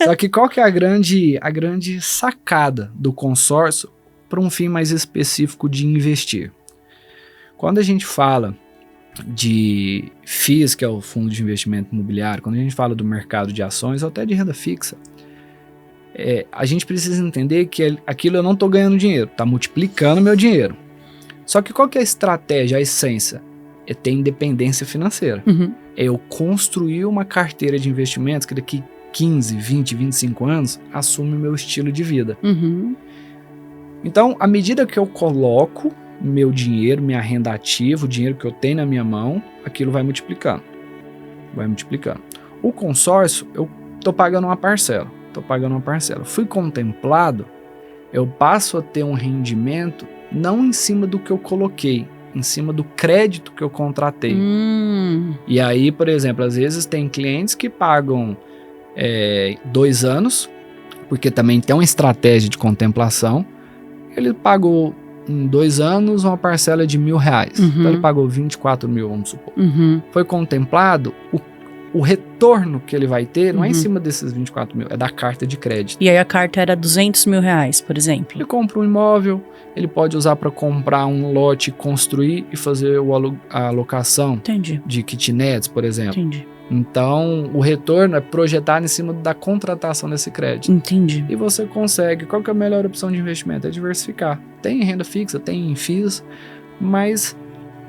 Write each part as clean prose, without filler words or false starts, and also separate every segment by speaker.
Speaker 1: Só que qual que é a grande sacada do consórcio para um fim mais específico de investir? Quando a gente fala de FIIs, que é o Fundo de Investimento Imobiliário, quando a gente fala do mercado de ações ou até de renda fixa, a gente precisa entender que aquilo eu não estou ganhando dinheiro, está multiplicando meu dinheiro. Só que qual que é a estratégia, a essência? É ter independência financeira.
Speaker 2: Uhum.
Speaker 1: É eu construir uma carteira de investimentos que daqui 15, 20, 25 anos assume o meu estilo de vida.
Speaker 2: Uhum.
Speaker 1: Então, à medida que eu coloco meu dinheiro, minha renda ativa, o dinheiro que eu tenho na minha mão, aquilo vai multiplicando. Vai multiplicando. O consórcio, eu estou pagando uma parcela. Fui contemplado, eu passo a ter um rendimento não em cima do que eu coloquei, em cima do crédito que eu contratei. E aí, por exemplo, às vezes tem clientes que pagam 2 anos, porque também tem uma estratégia de contemplação. Ele pagou em 2 anos uma parcela de R$1.000.
Speaker 2: Uhum.
Speaker 1: Então ele pagou 24 mil, vamos supor.
Speaker 2: Uhum.
Speaker 1: Foi contemplado, o retorno que ele vai ter não é em cima desses 24 mil, é da carta de crédito.
Speaker 2: E aí a carta era R$200 mil, por exemplo.
Speaker 1: Ele compra um imóvel, ele pode usar para comprar um lote, construir e fazer a alocação.
Speaker 2: Entendi.
Speaker 1: De kitnets, por exemplo.
Speaker 2: Entendi.
Speaker 1: Então, o retorno é projetado em cima da contratação desse crédito.
Speaker 2: Entendi.
Speaker 1: E você consegue. Qual que é a melhor opção de investimento? É diversificar. Tem renda fixa, tem FIIs, mas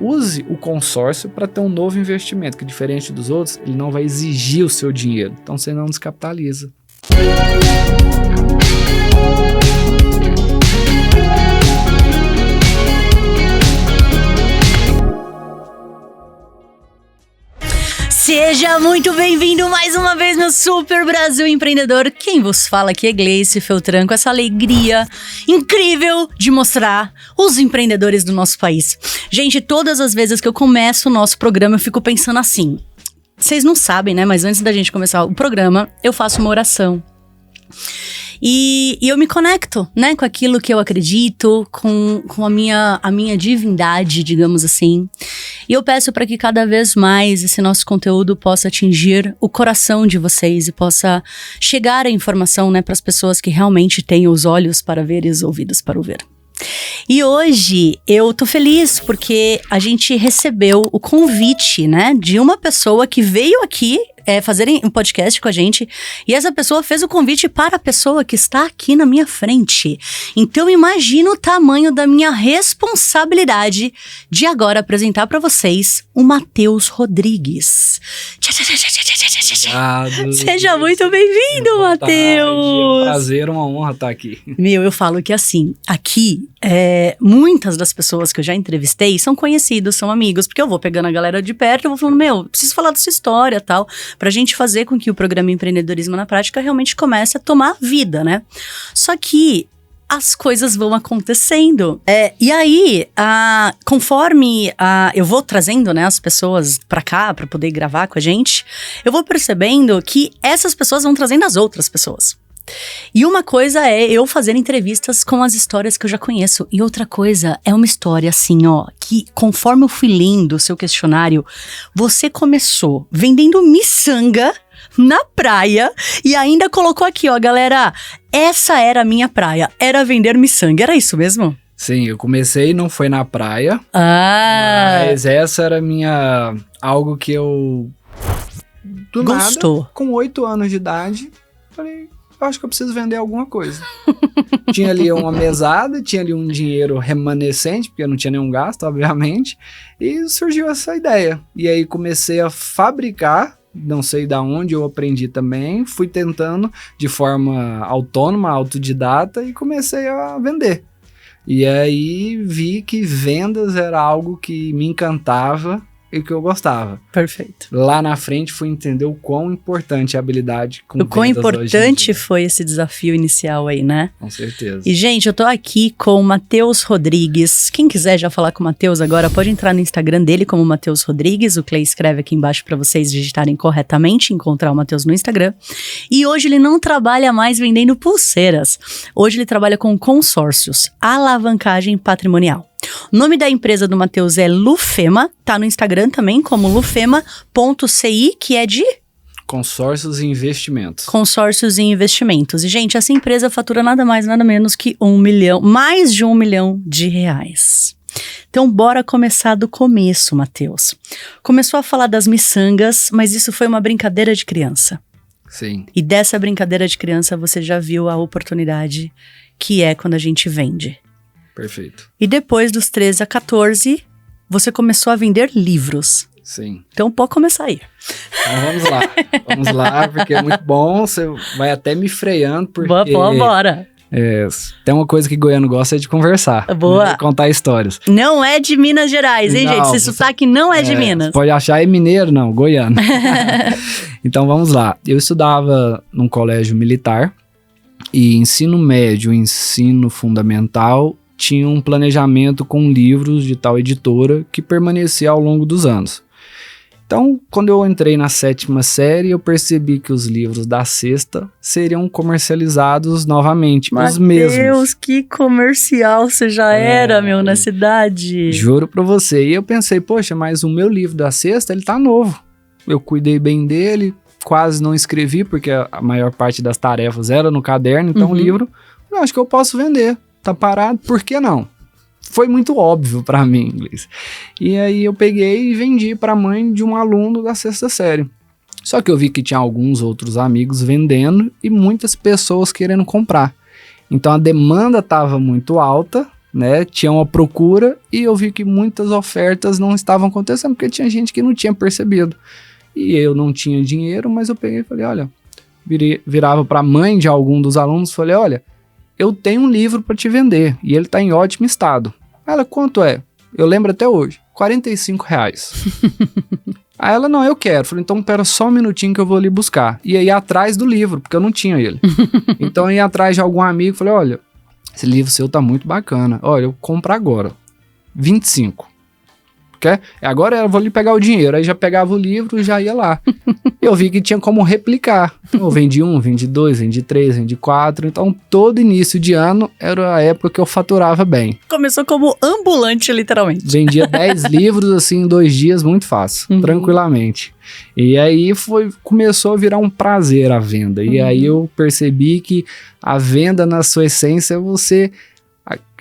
Speaker 1: use o consórcio para ter um novo investimento, que diferente dos outros, ele não vai exigir o seu dinheiro. Então, você não descapitaliza.
Speaker 2: Seja muito bem-vindo mais uma vez, meu Super Brasil Empreendedor. Quem vos fala aqui é Gleice Feltran, com essa alegria incrível de mostrar os empreendedores do nosso país. Gente, todas as vezes que eu começo o nosso programa, eu fico pensando assim. Vocês não sabem, né? Mas antes da gente começar o programa, eu faço uma oração. E eu me conecto, né, com aquilo que eu acredito, com a minha divindade, digamos assim. E eu peço para que cada vez mais esse nosso conteúdo possa atingir o coração de vocês e possa chegar a informação, né, para as pessoas que realmente têm os olhos para ver e os ouvidos para ouvir. E hoje eu tô feliz porque a gente recebeu o convite, né, de uma pessoa que veio aqui fazerem um podcast com a gente, e essa pessoa fez o convite para a pessoa que está aqui na minha frente. Então imagina o tamanho da minha responsabilidade de agora apresentar para vocês o Matheus Rodrigues.
Speaker 1: Obrigado.
Speaker 2: Seja muito bem-vindo, Matheus!
Speaker 1: É um prazer, uma honra estar aqui.
Speaker 2: Eu falo que assim, aqui, muitas das pessoas que eu já entrevistei são conhecidos, são amigos, porque eu vou pegando a galera de perto e vou falando, preciso falar da sua história e tal, pra gente fazer com que o programa Empreendedorismo na Prática realmente comece a tomar vida, né? Só que as coisas vão acontecendo. E aí, conforme eu vou trazendo, né, as pessoas pra cá, pra poder gravar com a gente, eu vou percebendo que essas pessoas vão trazendo as outras pessoas. E uma coisa é eu fazer entrevistas com as histórias que eu já conheço. E outra coisa é uma história assim, ó, que conforme eu fui lendo o seu questionário, você começou vendendo miçanga na praia e ainda colocou aqui, ó, galera, essa era a minha praia, era vender miçanga, era isso mesmo?
Speaker 1: Sim, eu comecei, não foi na praia, mas essa era algo que eu, do
Speaker 2: gostou.
Speaker 1: Nada, com 8 anos de idade, falei, eu acho que eu preciso vender alguma coisa. Tinha ali uma mesada, tinha ali um dinheiro remanescente, porque eu não tinha nenhum gasto, obviamente, e surgiu essa ideia. E aí comecei a fabricar, não sei de onde eu aprendi também, fui tentando de forma autônoma, autodidata, e comecei a vender. E aí vi que vendas era algo que me encantava e que eu gostava.
Speaker 2: Perfeito.
Speaker 1: Lá na frente fui entender o quão importante é a habilidade com vendas.
Speaker 2: O quão importante foi esse desafio inicial aí, né?
Speaker 1: Com certeza.
Speaker 2: E, gente, eu tô aqui com o Matheus Rodrigues. Quem quiser já falar com o Matheus agora, pode entrar no Instagram dele como Matheus Rodrigues. O Clay escreve aqui embaixo para vocês digitarem corretamente, encontrar o Matheus no Instagram. E hoje ele não trabalha mais vendendo pulseiras. Hoje ele trabalha com consórcios, alavancagem patrimonial. O nome da empresa do Matheus é Lufema, tá no Instagram também como lufema.ci, que é de
Speaker 1: Consórcios e investimentos.
Speaker 2: Consórcios e investimentos. E, gente, essa empresa fatura nada mais, nada menos que mais de 1 milhão de reais. Então, bora começar do começo, Matheus. Começou a falar das miçangas, mas isso foi uma brincadeira de criança.
Speaker 1: Sim.
Speaker 2: E dessa brincadeira de criança, você já viu a oportunidade que é quando a gente vende.
Speaker 1: Perfeito.
Speaker 2: E depois dos 13 a 14, você começou a vender livros.
Speaker 1: Sim.
Speaker 2: Então pode começar aí.
Speaker 1: Então vamos lá, porque é muito bom, você vai até me freando, porque...
Speaker 2: Bora.
Speaker 1: Tem uma coisa que goiano gosta é de conversar.
Speaker 2: Boa.
Speaker 1: Né, contar histórias.
Speaker 2: Não é de Minas Gerais, hein, gente? Esse sotaque não é de Minas.
Speaker 1: Pode achar, é mineiro, não, goiano. Então vamos lá. Eu estudava num colégio militar e ensino médio, ensino fundamental, tinha um planejamento com livros de tal editora que permanecia ao longo dos anos. Então, quando eu entrei na 7ª série, eu percebi que os livros da 6ª seriam comercializados novamente, os mesmos.
Speaker 2: Meu Deus, que comercial você já era, na cidade.
Speaker 1: Juro pra você. E eu pensei, poxa, mas o meu livro da 6ª, ele tá novo. Eu cuidei bem dele, quase não escrevi, porque a maior parte das tarefas era no caderno, então o livro, eu acho que eu posso vender. Tá parado, por que não? Foi muito óbvio pra mim, inglês. E aí eu peguei e vendi pra mãe de um aluno da 6ª série. Só que eu vi que tinha alguns outros amigos vendendo e muitas pessoas querendo comprar. Então a demanda estava muito alta, né? Tinha uma procura e eu vi que muitas ofertas não estavam acontecendo porque tinha gente que não tinha percebido. E eu não tinha dinheiro, mas eu peguei e falei, olha, virava pra mãe de algum dos alunos e falei, olha, eu tenho um livro para te vender e ele tá em ótimo estado. Ela, quanto é? Eu lembro até hoje, R$45. Aí ela, não, eu quero. Falei, então pera só um minutinho que eu vou ali buscar. E aí atrás do livro, porque eu não tinha ele. Então eu ia atrás de algum amigo, falei, olha, esse livro seu tá muito bacana. Olha, eu compro agora, 25. Agora eu vou ali pegar o dinheiro. Aí já pegava o livro e já ia lá. Eu vi que tinha como replicar. Então, eu vendi 1, vendi 2, vendi 3, vendi 4. Então todo início de ano era a época que eu faturava bem.
Speaker 2: Começou como ambulante, literalmente.
Speaker 1: Vendia 10 livros assim em 2 dias, muito fácil, tranquilamente. E aí começou a virar um prazer a venda. E aí eu percebi que a venda, na sua essência, você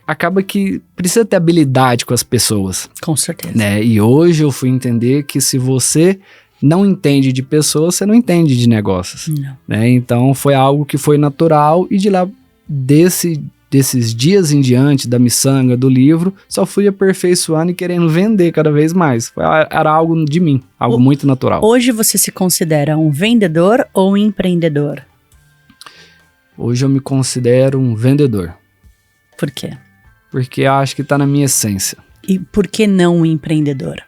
Speaker 1: acaba que precisa ter habilidade com as pessoas.
Speaker 2: Com certeza.
Speaker 1: Né? E hoje eu fui entender que se você não entende de pessoas, você não entende de negócios.
Speaker 2: Não.
Speaker 1: Né? Então foi algo que foi natural e de lá, desses dias em diante, da miçanga, do livro, só fui aperfeiçoando e querendo vender cada vez mais. Era algo de mim, algo muito natural.
Speaker 2: Hoje você se considera um vendedor ou um empreendedor?
Speaker 1: Hoje eu me considero um vendedor.
Speaker 2: Por quê?
Speaker 1: Porque eu acho que está na minha essência.
Speaker 2: E por que não um empreendedor?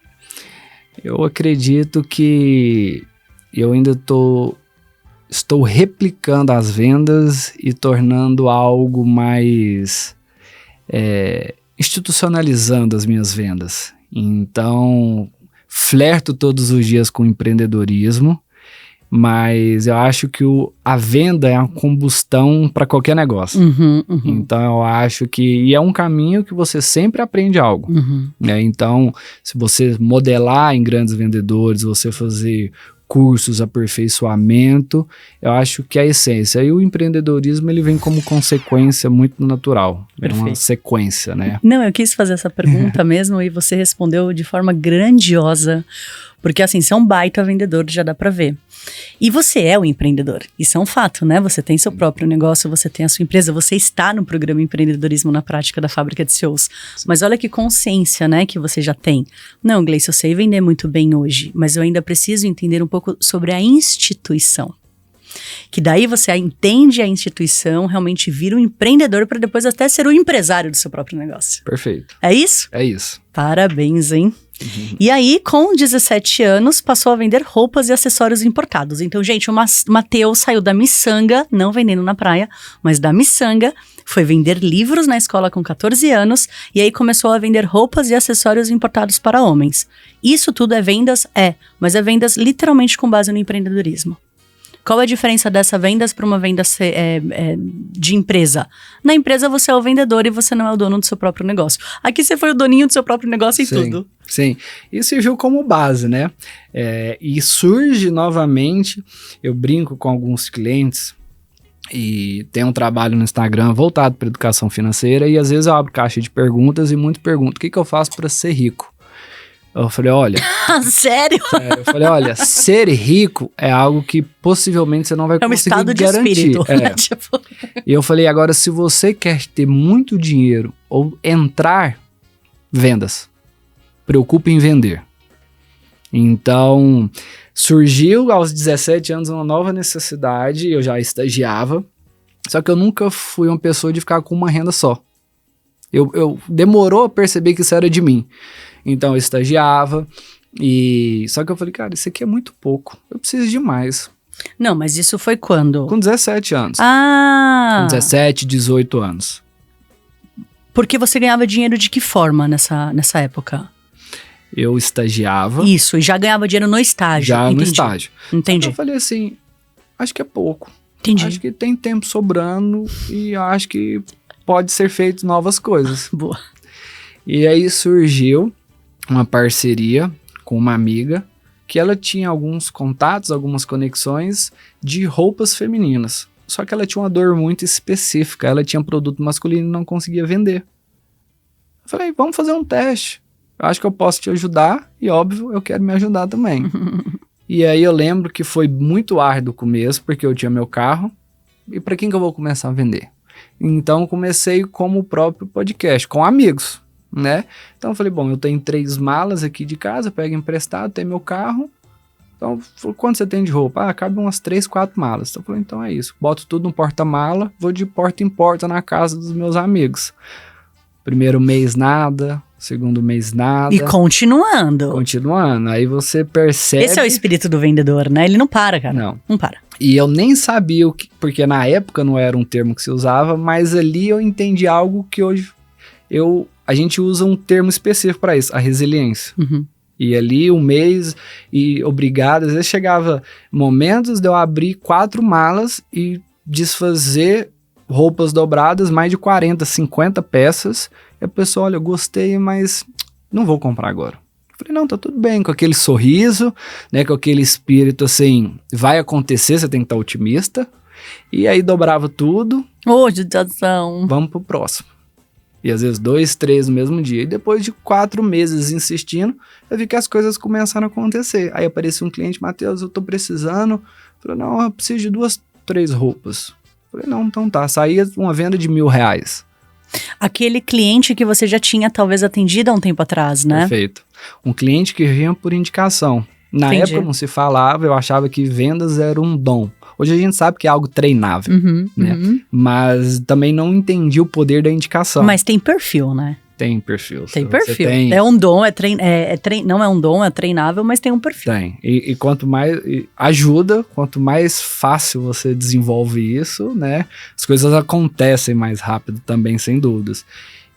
Speaker 1: Eu acredito que eu ainda estou replicando as vendas e tornando algo mais institucionalizando as minhas vendas. Então, flerto todos os dias com empreendedorismo, mas eu acho que a venda é uma combustão para qualquer negócio. Então eu acho que... E é um caminho que você sempre aprende algo. Né? Então, se você modelar em grandes vendedores, você fazer cursos, aperfeiçoamento, eu acho que é a essência. E o empreendedorismo, ele vem como consequência muito natural.
Speaker 2: Perfeito.
Speaker 1: É uma sequência, né?
Speaker 2: Não, eu quis fazer essa pergunta mesmo e você respondeu de forma grandiosa. Porque assim, você é um baita vendedor, já dá pra ver. E você é um empreendedor, isso é um fato, né? Você tem seu próprio negócio, você tem a sua empresa, você está no programa Empreendedorismo na Prática da Fábrica de CEOs. Mas olha que consciência, né, que você já tem. Não, Gleice, eu sei vender muito bem hoje, mas eu ainda preciso entender um pouco sobre a instituição. Que daí você entende a instituição, realmente vira um empreendedor para depois até ser o empresário do seu próprio negócio.
Speaker 1: Perfeito.
Speaker 2: É isso?
Speaker 1: É isso.
Speaker 2: Parabéns, hein? E aí, com 17 anos, passou a vender roupas e acessórios importados. Então, gente, o Matheus saiu da miçanga, não vendendo na praia, mas da miçanga, foi vender livros na escola com 14 anos, e aí começou a vender roupas e acessórios importados para homens. Isso tudo é vendas? É, mas é vendas literalmente com base no empreendedorismo. Qual é a diferença dessa vendas para uma venda de empresa? Na empresa você é o vendedor e você não é o dono do seu próprio negócio. Aqui você foi o doninho do seu próprio negócio em tudo.
Speaker 1: Sim, isso serviu como base, né? E surge novamente, eu brinco com alguns clientes e tem um trabalho no Instagram voltado para educação financeira e às vezes eu abro caixa de perguntas e muitos perguntam, o que eu faço para ser rico? Eu falei, olha...
Speaker 2: Sério?
Speaker 1: Eu falei, olha, ser rico é algo que possivelmente você não vai conseguir garantir.
Speaker 2: É um estado de espírito, né? Tipo...
Speaker 1: E eu falei, agora, se você quer ter muito dinheiro ou entrar, vendas. Preocupe em vender. Então, surgiu aos 17 anos uma nova necessidade, eu já estagiava, só que eu nunca fui uma pessoa de ficar com uma renda só. Eu demorou a perceber que isso era de mim. Então eu estagiava só que eu falei, cara, isso aqui é muito pouco, eu preciso de mais.
Speaker 2: Não, mas isso foi quando?
Speaker 1: Com 17 anos.
Speaker 2: Ah!
Speaker 1: Com 17, 18 anos.
Speaker 2: Porque você ganhava dinheiro de que forma nessa época?
Speaker 1: Eu estagiava.
Speaker 2: Isso, e já ganhava dinheiro no estágio.
Speaker 1: Já
Speaker 2: Entendi.
Speaker 1: no estágio.
Speaker 2: Entendi.
Speaker 1: Então eu falei assim, acho que é pouco.
Speaker 2: Entendi.
Speaker 1: Acho que tem tempo sobrando e acho que pode ser feito novas coisas.
Speaker 2: Boa.
Speaker 1: E aí surgiu uma parceria com uma amiga que ela tinha alguns contatos, algumas conexões de roupas femininas. Só que ela tinha uma dor muito específica. Ela tinha produto masculino e não conseguia vender. Eu falei, vamos fazer um teste. Eu acho que eu posso te ajudar e, óbvio, eu quero me ajudar também. E aí eu lembro que foi muito árduo o começo, porque eu tinha meu carro. E para quem que eu vou começar a vender? Então comecei como o próprio podcast, com amigos, né? Então eu falei, bom, eu tenho 3 malas aqui de casa, pego emprestado, tenho meu carro. Então, quanto você tem de roupa? Ah, cabe umas 3, 4 malas. Então eu falei, então é isso. Boto tudo no porta-mala, vou de porta em porta na casa dos meus amigos. Primeiro mês nada, segundo mês nada.
Speaker 2: E continuando.
Speaker 1: Continuando. Aí você percebe...
Speaker 2: Esse é o espírito do vendedor, né? Ele não para, cara. Não para.
Speaker 1: E eu nem sabia o que... Porque na época não era um termo que se usava, mas ali eu entendi algo que hoje... A gente usa um termo específico para isso, a resiliência.
Speaker 2: Uhum.
Speaker 1: E ali um mês, e obrigado, às vezes chegava momentos de eu abrir 4 malas e desfazer roupas dobradas, mais de 40, 50 peças. E a pessoa, olha, eu gostei, mas não vou comprar agora. Eu falei, não, tá tudo bem, com aquele sorriso, né, com aquele espírito assim, vai acontecer, você tem que estar otimista. E aí dobrava tudo.
Speaker 2: Ô, judiação.
Speaker 1: Vamos pro próximo. E às vezes 2, 3 no mesmo dia. E depois de 4 meses insistindo, eu vi que as coisas começaram a acontecer. Aí apareceu um cliente, Matheus, eu tô precisando. Eu falei, não, eu preciso de 2, 3 roupas. Eu falei, não, então tá. Saía uma venda de R$1.000.
Speaker 2: Aquele cliente que você já tinha talvez atendido há um tempo atrás, né?
Speaker 1: Perfeito. Um cliente que vinha por indicação. Na
Speaker 2: Entendi.
Speaker 1: época não se falava, eu achava que vendas era um dom. Hoje a gente sabe que é algo treinável, né?
Speaker 2: Uhum.
Speaker 1: Mas também não entendi o poder da indicação.
Speaker 2: Mas tem perfil, né?
Speaker 1: Tem perfil.
Speaker 2: Tem perfil. É um dom, não é um dom, é treinável, mas tem um perfil.
Speaker 1: Tem. E quanto mais ajuda, quanto mais fácil você desenvolve isso, né? As coisas acontecem mais rápido também, sem dúvidas.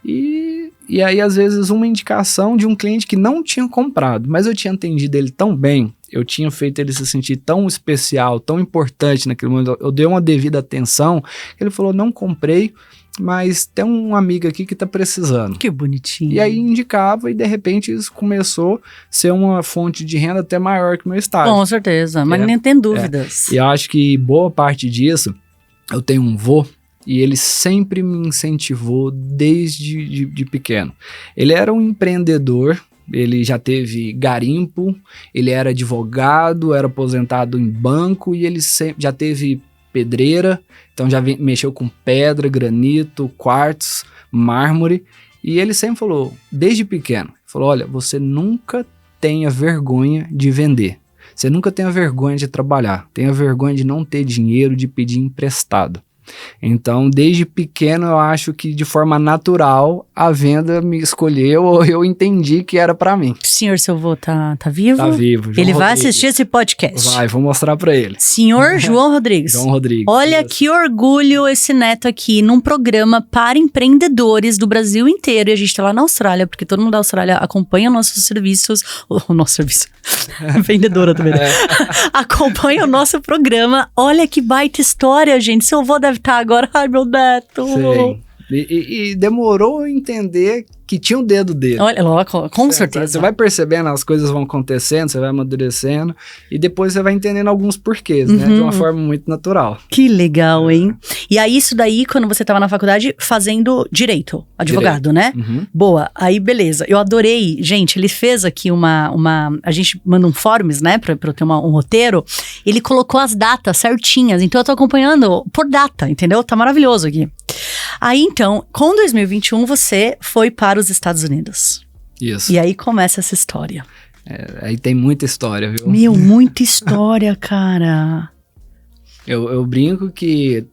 Speaker 1: E aí, às vezes, uma indicação de um cliente que não tinha comprado, mas eu tinha atendido ele tão bem, eu tinha feito ele se sentir tão especial, tão importante naquele momento, eu dei uma devida atenção, que ele falou, não comprei, mas tem um amigo aqui que tá precisando.
Speaker 2: Que bonitinho.
Speaker 1: E aí indicava e de repente isso começou a ser uma fonte de renda até maior que o meu estágio.
Speaker 2: Com certeza, mas nem tem dúvidas.
Speaker 1: E eu acho que boa parte disso, eu tenho um vô e ele sempre me incentivou desde de pequeno. Ele era um empreendedor, ele já teve garimpo, ele era advogado, era aposentado em banco e ele já teve pedreira, então já mexeu com pedra, granito, quartzo, mármore, e ele sempre falou, desde pequeno, falou, olha, você nunca tenha vergonha de vender, você nunca tenha vergonha de trabalhar, tenha vergonha de não ter dinheiro, de pedir emprestado. Então, desde pequeno, eu acho que de forma natural, a venda me escolheu ou eu entendi que era para mim.
Speaker 2: Senhor, seu avô tá vivo?
Speaker 1: Tá vivo.
Speaker 2: Ele vai assistir esse podcast.
Speaker 1: Vai, vou mostrar para ele.
Speaker 2: Senhor João Rodrigues.
Speaker 1: João Rodrigues.
Speaker 2: Olha que orgulho esse neto aqui num programa para empreendedores do Brasil inteiro. E a gente tá lá na Austrália, porque todo mundo da Austrália acompanha nossos serviços. O nosso serviço. Vendedora também, né? Acompanha o nosso programa. Olha que baita história, gente. Seu avô deve estar agora. Ai, meu neto.
Speaker 1: Sim. E demorou a entender que tinha o dedo dele.
Speaker 2: Olha, com certeza.
Speaker 1: Você vai percebendo, as coisas vão acontecendo, você vai amadurecendo e depois você vai entendendo alguns porquês, né? De uma forma muito natural.
Speaker 2: Que legal, hein? E aí, isso daí, quando você tava na faculdade, fazendo direito, advogado, né? Boa. Aí, beleza. Eu adorei. Gente, ele fez aqui a gente manda um forms, né? Pra eu ter um roteiro. Ele colocou as datas certinhas. Então, eu tô acompanhando por data, entendeu? Tá maravilhoso aqui. Aí, então, com 2021, você foi para os Estados Unidos.
Speaker 1: Isso.
Speaker 2: E aí começa essa história.
Speaker 1: Aí tem muita história, viu?
Speaker 2: Meu, muita história, cara.
Speaker 1: Eu brinco que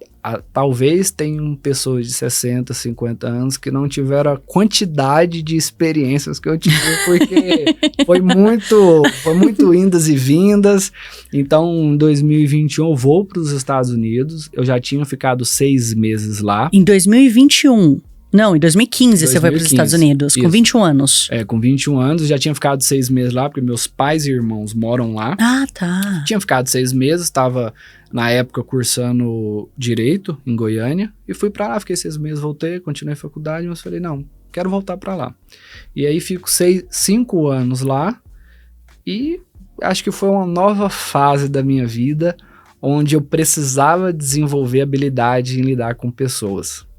Speaker 1: talvez tenham pessoas de 60, 50 anos que não tiveram a quantidade de experiências que eu tive, porque foi muito indas e vindas. Então, em 2021, eu vou para os Estados Unidos. Eu já tinha ficado 6 meses lá.
Speaker 2: Em 2021? Não, em 2015 você foi para os Estados Unidos, com 21 anos.
Speaker 1: Com 21 anos, já tinha ficado 6 meses lá, porque meus pais e irmãos moram lá.
Speaker 2: Ah, tá.
Speaker 1: Tinha ficado 6 meses, estava, na época, cursando Direito, em Goiânia, e fui para lá, fiquei 6 meses, voltei, continuei a faculdade, mas falei, não, quero voltar para lá. E aí fico 5 anos lá, e acho que foi uma nova fase da minha vida, onde eu precisava desenvolver habilidade em lidar com pessoas.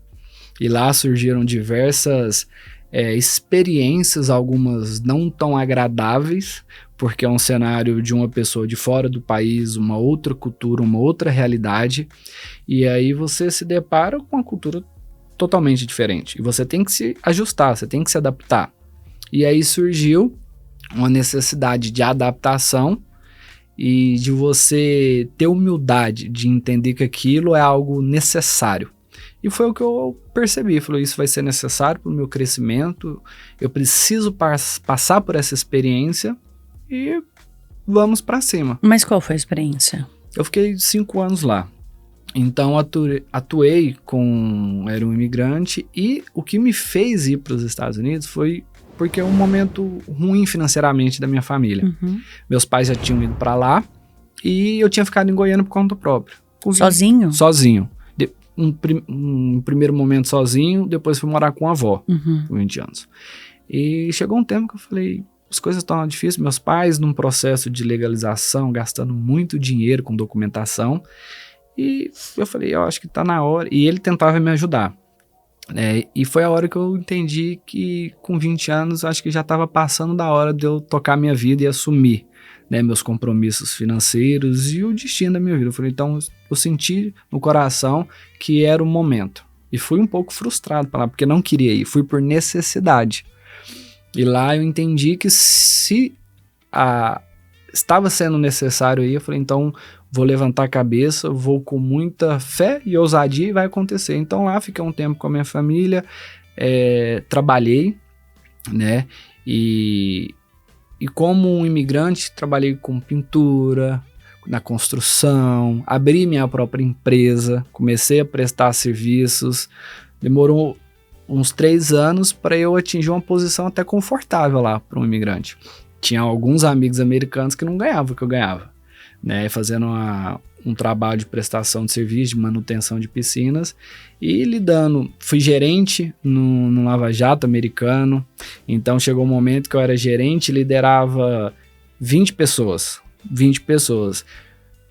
Speaker 1: E lá surgiram diversas experiências, algumas não tão agradáveis, porque é um cenário de uma pessoa de fora do país, uma outra cultura, uma outra realidade, e aí você se depara com uma cultura totalmente diferente. E você tem que se ajustar, você tem que se adaptar. E aí surgiu uma necessidade de adaptação e de você ter humildade, de entender que aquilo é algo necessário. E foi o que eu percebi, falei, isso vai ser necessário para o meu crescimento, eu preciso passar por essa experiência e vamos para cima.
Speaker 2: Mas qual foi a experiência?
Speaker 1: Eu fiquei 5 anos lá, então atuei era um imigrante e o que me fez ir para os Estados Unidos foi porque é um momento ruim financeiramente da minha família. Meus pais já tinham ido para lá e eu tinha ficado em Goiânia por conta própria.
Speaker 2: Sozinho?
Speaker 1: Sozinho. Um primeiro momento sozinho, depois fui morar com a avó, com 20 anos. E chegou um tempo que eu falei, as coisas estão difíceis, meus pais num processo de legalização, gastando muito dinheiro com documentação, e eu falei, eu acho que tá na hora, e ele tentava me ajudar. E foi a hora que eu entendi que com 20 anos, acho que já estava passando da hora de eu tocar minha vida e assumir, né, meus compromissos financeiros e o destino da minha vida. Eu falei, então eu senti no coração que era o momento. E fui um pouco frustrado para lá, porque não queria ir, fui por necessidade. E lá eu entendi que se estava sendo necessário ir, eu falei, então vou levantar a cabeça, vou com muita fé e ousadia e vai acontecer. Então lá fiquei um tempo com a minha família, trabalhei, né, e como um imigrante, trabalhei com pintura, na construção, abri minha própria empresa, comecei a prestar serviços. Demorou uns 3 anos para eu atingir uma posição até confortável lá para um imigrante. Tinha alguns amigos americanos que não ganhavam o que eu ganhava, né, fazendo um trabalho de prestação de serviço, de manutenção de piscinas e lidando. Fui gerente no Lava Jato americano, então chegou um momento que eu era gerente e liderava 20 pessoas,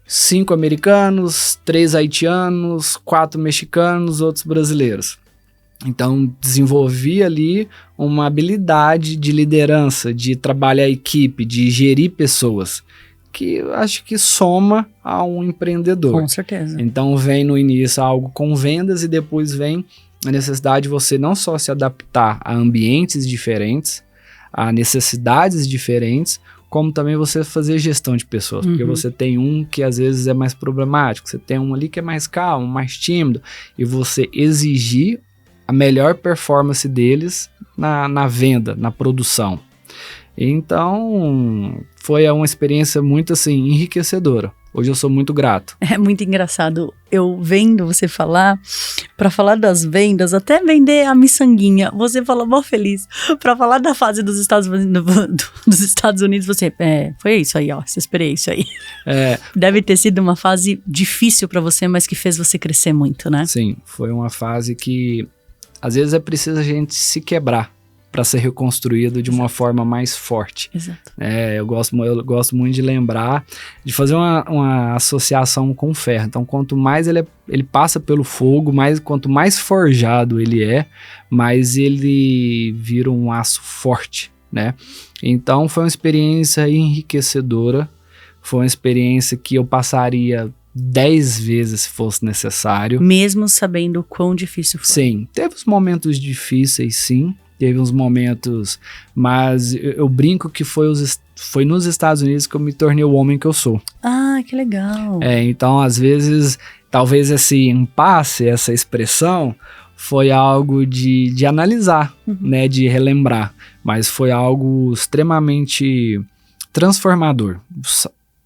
Speaker 1: 5 americanos, 3 haitianos, 4 mexicanos, outros brasileiros. Então desenvolvi ali uma habilidade de liderança, de trabalhar a equipe, de gerir pessoas, que eu acho que soma a um empreendedor.
Speaker 2: Com certeza.
Speaker 1: Então vem no início algo com vendas e depois vem a necessidade de você não só se adaptar a ambientes diferentes, a necessidades diferentes, como também você fazer gestão de pessoas, porque você tem um que às vezes é mais problemático, você tem um ali que é mais calmo, mais tímido, e você exigir a melhor performance deles na venda, na produção. Então, foi uma experiência muito, assim, enriquecedora. Hoje eu sou muito grato.
Speaker 2: É muito engraçado, eu vendo você falar, pra falar das vendas, até vender a miçanguinha, você fala mó feliz. Pra falar da fase dos Estados Unidos, você, foi isso aí, ó, você esperei isso aí. Deve ter sido uma fase difícil pra você, mas que fez você crescer muito, né?
Speaker 1: Sim, foi uma fase que, às vezes, é preciso a gente se quebrar para ser reconstruído de uma forma mais forte.
Speaker 2: Exato.
Speaker 1: Eu gosto muito de lembrar, de fazer uma associação com o ferro. Então, quanto mais ele passa pelo fogo, quanto mais forjado ele é, mais ele vira um aço forte, né? Então, foi uma experiência enriquecedora, foi uma experiência que eu passaria 10 vezes se fosse necessário.
Speaker 2: Mesmo sabendo o quão difícil foi.
Speaker 1: Sim, teve os momentos difíceis, sim. Teve uns momentos, mas eu brinco que foi nos Estados Unidos que eu me tornei o homem que eu sou.
Speaker 2: Ah, que legal.
Speaker 1: Então, às vezes, talvez esse impasse, essa expressão, foi algo de analisar, né, de relembrar. Mas foi algo extremamente transformador.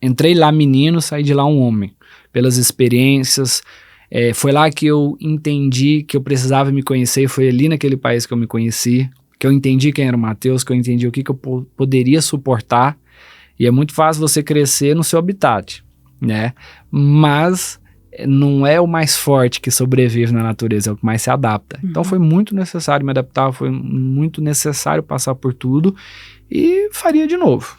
Speaker 1: Entrei lá menino, saí de lá um homem. Pelas experiências. Foi lá que eu entendi que eu precisava me conhecer, foi ali naquele país que eu me conheci, que eu entendi quem era o Matheus, que eu entendi o que eu poderia suportar, e é muito fácil você crescer no seu habitat, né? Mas não é o mais forte que sobrevive na natureza, é o que mais se adapta. Então foi muito necessário me adaptar, foi muito necessário passar por tudo, e faria de novo.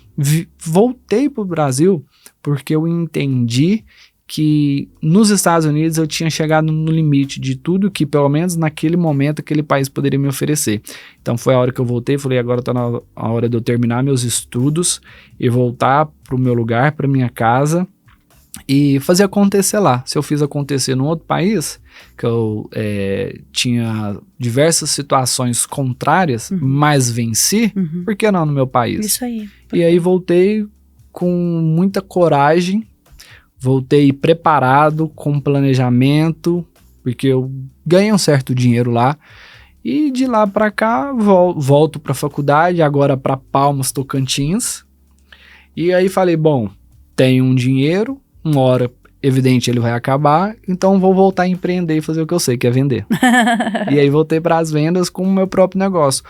Speaker 1: Voltei para o Brasil porque eu entendi que nos Estados Unidos eu tinha chegado no limite de tudo que, pelo menos naquele momento, aquele país poderia me oferecer. Então foi a hora que eu voltei, falei, agora está na hora de eu terminar meus estudos e voltar para o meu lugar, para minha casa e fazer acontecer lá. Se eu fiz acontecer num outro país, que eu tinha diversas situações contrárias, mas venci, por que não no meu país?
Speaker 2: Isso aí.
Speaker 1: E aí voltei com muita coragem, voltei preparado, com planejamento, porque eu ganhei um certo dinheiro lá. E de lá para cá, volto para a faculdade, agora para Palmas, Tocantins. E aí falei, bom, tenho um dinheiro, uma hora, evidente, ele vai acabar, então vou voltar a empreender e fazer o que eu sei, que é vender. E aí voltei para as vendas com o meu próprio negócio.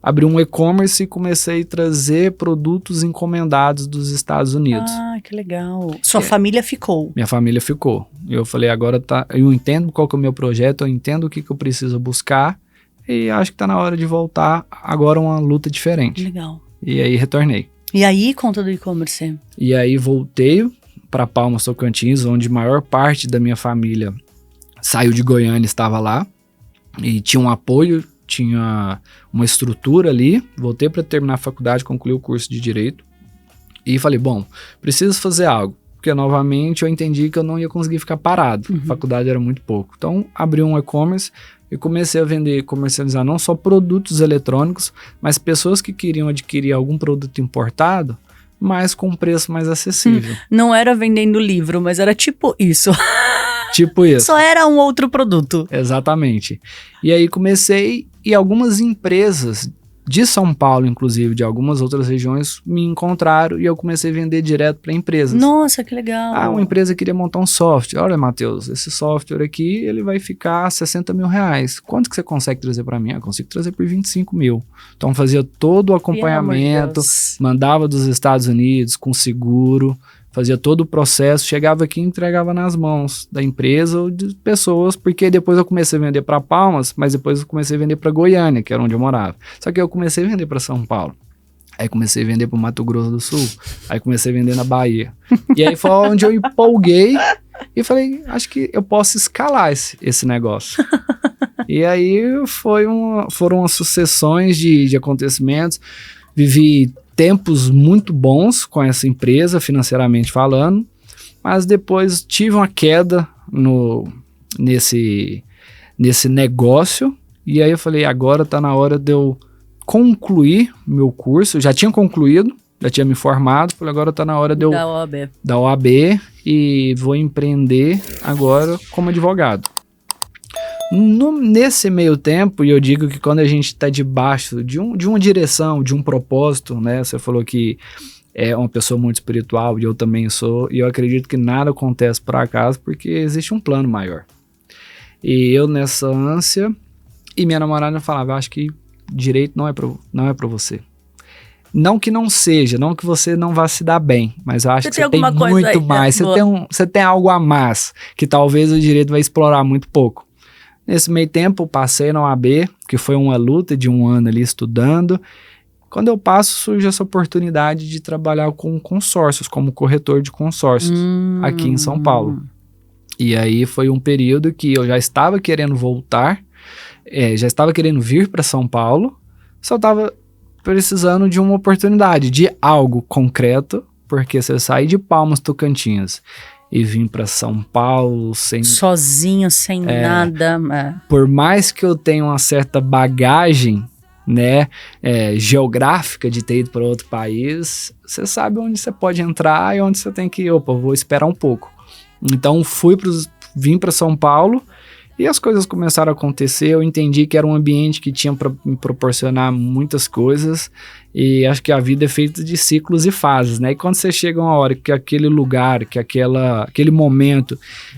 Speaker 1: Abri um e-commerce e comecei a trazer produtos encomendados dos Estados Unidos.
Speaker 2: Ah, que legal. Sua família ficou?
Speaker 1: Minha família ficou. Eu falei, agora eu entendo qual que é o meu projeto, eu entendo o que eu preciso buscar e acho que tá na hora de voltar agora uma luta diferente.
Speaker 2: Legal.
Speaker 1: E aí retornei.
Speaker 2: E aí, conta do e-commerce?
Speaker 1: E aí voltei para Palmas, Tocantins, onde a maior parte da minha família saiu de Goiânia, estava lá e tinha um apoio, tinha uma estrutura ali. Voltei para terminar a faculdade, concluí o curso de Direito e falei, bom, preciso fazer algo, porque novamente eu entendi que eu não ia conseguir ficar parado, a faculdade era muito pouco. Então abri um e-commerce e comecei a vender, comercializar não só produtos eletrônicos, mas pessoas que queriam adquirir algum produto importado, mas com um preço mais acessível.
Speaker 2: Não era vendendo livro, mas era tipo isso.
Speaker 1: Tipo isso.
Speaker 2: Só era um outro produto.
Speaker 1: Exatamente. E aí comecei, e algumas empresas de São Paulo, inclusive, de algumas outras regiões, me encontraram e eu comecei a vender direto para empresas.
Speaker 2: Nossa, que legal.
Speaker 1: Ah, uma empresa queria montar um software. Olha, Matheus, esse software aqui, ele vai ficar R$60 mil. Quanto que você consegue trazer para mim? Eu consigo trazer por 25 mil. Então fazia todo o acompanhamento, mandava dos Estados Unidos com seguro, fazia todo o processo, chegava aqui e entregava nas mãos da empresa ou de pessoas, porque depois eu comecei a vender para Palmas, mas depois eu comecei a vender para Goiânia, que era onde eu morava. Só que eu comecei a vender para São Paulo. Aí comecei a vender para o Mato Grosso do Sul. Aí comecei a vender na Bahia. E aí foi onde eu empolguei e falei, acho que eu posso escalar esse negócio. E aí foram as sucessões de acontecimentos. Vivi tempos muito bons com essa empresa, financeiramente falando, mas depois tive uma queda nesse negócio, e aí eu falei, agora tá na hora de eu concluir meu curso. Eu já tinha concluído, já tinha me formado, falei, agora tá na hora de eu
Speaker 2: Da OAB.
Speaker 1: OAB e vou empreender agora como advogado. Nesse meio tempo, e eu digo que quando a gente está debaixo de uma direção, de um propósito, né? Você falou que é uma pessoa muito espiritual, e eu também sou, e eu acredito que nada acontece por acaso, porque existe um plano maior. E eu nessa ânsia, e minha namorada falava, acho que direito não é pra você. Não que não seja, não que você não vá se dar bem, mas eu acho que você tem muito mais, você tem algo a mais, que talvez o direito vai explorar muito pouco. Nesse meio tempo, eu passei na OAB, que foi uma luta de 1 ano ali estudando. Quando eu passo, surge essa oportunidade de trabalhar com consórcios, como corretor de consórcios, aqui em São Paulo. E aí foi um período que eu já estava querendo voltar, já estava querendo vir para São Paulo, só estava precisando de uma oportunidade, de algo concreto, porque você sair de Palmas, Tocantins, e vim para São Paulo
Speaker 2: sozinho, sem nada.
Speaker 1: Por mais que eu tenha uma certa bagagem, né, geográfica de ter ido para outro país, você sabe onde você pode entrar e onde você tem que ir. Vou esperar um pouco. Então vim para São Paulo e as coisas começaram a acontecer. Eu entendi que era um ambiente que tinha para me proporcionar muitas coisas, e acho que a vida é feita de ciclos e fases, né? E quando você chega uma hora que aquele lugar, que aquele momento,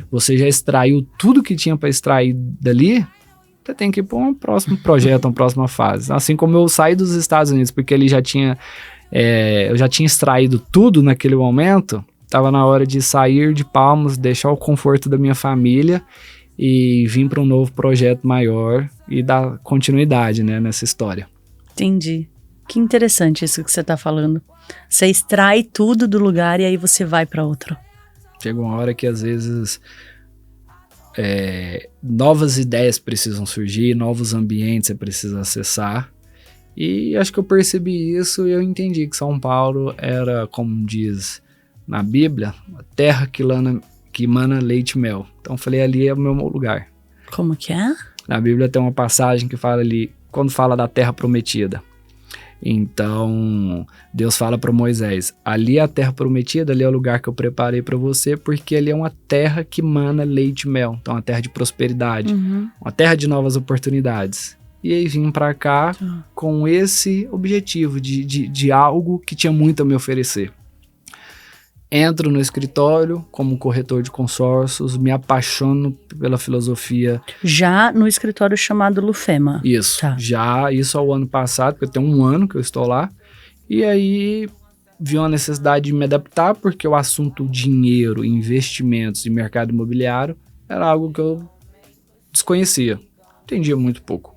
Speaker 1: você já extraiu tudo que tinha para extrair dali, você tem que ir para um próximo projeto, uma próxima fase. Assim como eu saí dos Estados Unidos, porque ele eu já tinha extraído tudo naquele momento, estava na hora de sair de Palmas, deixar o conforto da minha família e vir para um novo projeto maior e dar continuidade, né, nessa história.
Speaker 2: Entendi. Que interessante isso que você está falando. Você extrai tudo do lugar e aí você vai para outro.
Speaker 1: Chega uma hora que às vezes novas ideias precisam surgir, novos ambientes você precisa acessar. E acho que eu percebi isso e eu entendi que São Paulo era, como diz na Bíblia, a terra que mana leite e mel. Então eu falei, ali é o meu lugar.
Speaker 2: Como que é?
Speaker 1: Na Bíblia tem uma passagem que fala ali, quando fala da terra prometida. Então, Deus fala para Moisés, ali é a terra prometida, ali é o lugar que eu preparei para você, porque ali é uma terra que mana leite e mel. Então, uma terra de prosperidade, uma terra de novas oportunidades. E aí vim para cá com esse objetivo de algo que tinha muito a me oferecer. Entro no escritório como corretor de consórcios, me apaixono pela filosofia.
Speaker 2: Já no escritório chamado Lufema?
Speaker 1: Isso, isso ao ano passado, porque tem 1 ano que eu estou lá. E aí vi uma necessidade de me adaptar, porque o assunto dinheiro, investimentos e mercado imobiliário era algo que eu desconhecia, entendia muito pouco.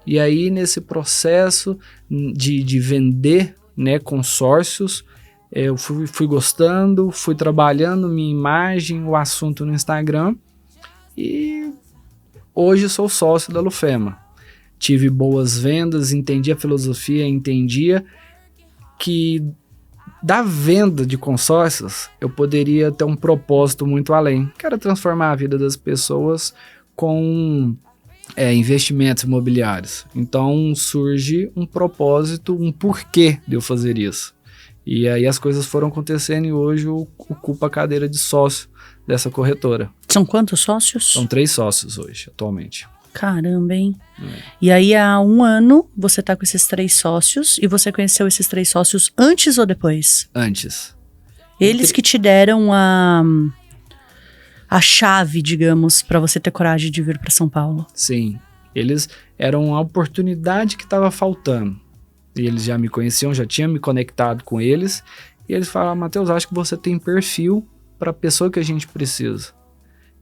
Speaker 1: E aí nesse processo de vender, né, consórcios, eu fui gostando, fui trabalhando minha imagem, o assunto no Instagram, e hoje sou sócio da Lufema. Tive boas vendas, entendi a filosofia, entendia que da venda de consórcios eu poderia ter um propósito muito além, que era transformar a vida das pessoas com investimentos imobiliários. Então surge um propósito, um porquê de eu fazer isso. E aí as coisas foram acontecendo e hoje eu ocupo a cadeira de sócio dessa corretora.
Speaker 2: São quantos sócios?
Speaker 1: São 3 sócios hoje, atualmente.
Speaker 2: Caramba, hein? E aí há 1 ano você tá com esses 3 sócios e você conheceu esses 3 sócios antes ou depois?
Speaker 1: Antes.
Speaker 2: Eles que te deram a chave, digamos, para você ter coragem de vir para São Paulo.
Speaker 1: Sim, eles eram a oportunidade que estava faltando. E eles já me conheciam, já tinha me conectado com eles. E eles falaram, Matheus, acho que você tem perfil para a pessoa que a gente precisa.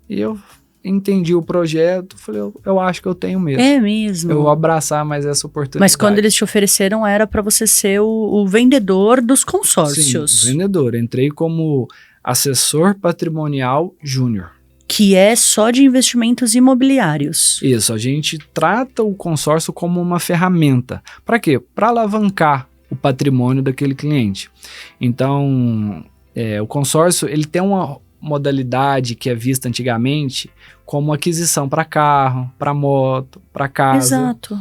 Speaker 1: E eu entendi o projeto, falei, eu acho que eu tenho mesmo.
Speaker 2: É mesmo?
Speaker 1: Eu vou abraçar mais essa oportunidade.
Speaker 2: Mas quando eles te ofereceram, era para você ser o vendedor dos consórcios.
Speaker 1: Sim, vendedor. Entrei como assessor patrimonial júnior.
Speaker 2: Que é só de investimentos imobiliários.
Speaker 1: Isso, a gente trata o consórcio como uma ferramenta. Para quê? Para alavancar o patrimônio daquele cliente. Então, o consórcio ele tem uma modalidade que é vista antigamente como aquisição para carro, para moto, para casa.
Speaker 2: Exato.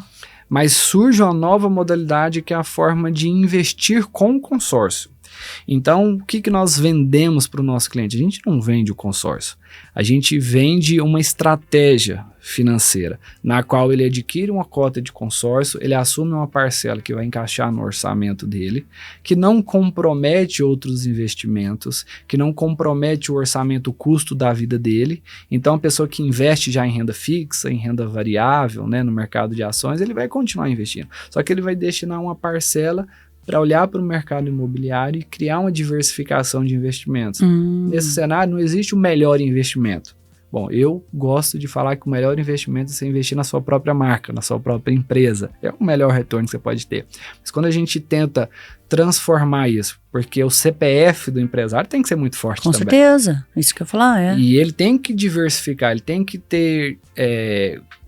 Speaker 1: Mas surge uma nova modalidade que é a forma de investir com o consórcio. Então, o que nós vendemos para o nosso cliente? A gente não vende o consórcio, a gente vende uma estratégia financeira, na qual ele adquire uma cota de consórcio, ele assume uma parcela que vai encaixar no orçamento dele, que não compromete outros investimentos, que não compromete o orçamento, o custo da vida dele. Então, a pessoa que investe já em renda fixa, em renda variável, né, no mercado de ações, ele vai continuar investindo, só que ele vai destinar uma parcela para olhar para o mercado imobiliário e criar uma diversificação de investimentos. Nesse cenário não existe o melhor investimento. Bom, eu gosto de falar que o melhor investimento é você investir na sua própria marca, na sua própria empresa. É o melhor retorno que você pode ter. Mas quando a gente tenta transformar isso, porque o CPF do empresário tem que ser muito forte também.
Speaker 2: Com certeza, isso que eu ia falar,
Speaker 1: E ele tem que diversificar, ele tem que ter,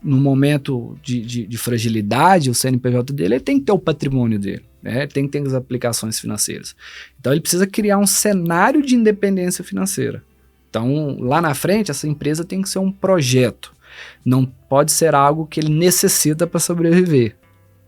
Speaker 1: no momento de fragilidade, o CNPJ dele, ele tem que ter o patrimônio dele. Tem que ter as aplicações financeiras. Então ele precisa criar um cenário de independência financeira. Então lá na frente essa empresa tem que ser um projeto, não pode ser algo que ele necessita para sobreviver.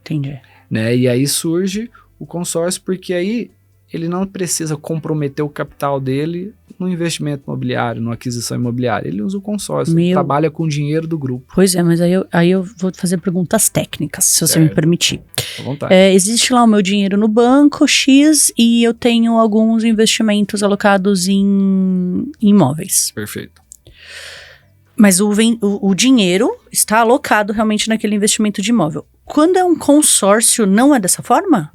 Speaker 2: Entendi.
Speaker 1: E aí surge o consórcio, porque aí ele não precisa comprometer o capital dele no investimento imobiliário, numa aquisição imobiliária. Ele usa o consórcio, ele trabalha com o dinheiro do grupo.
Speaker 2: Pois é, mas aí eu vou fazer perguntas técnicas, se você me permitir.
Speaker 1: À vontade.
Speaker 2: Existe lá o meu dinheiro no banco X e eu tenho alguns investimentos alocados em imóveis.
Speaker 1: Perfeito.
Speaker 2: Mas o dinheiro está alocado realmente naquele investimento de imóvel. Quando é um consórcio, não é dessa forma?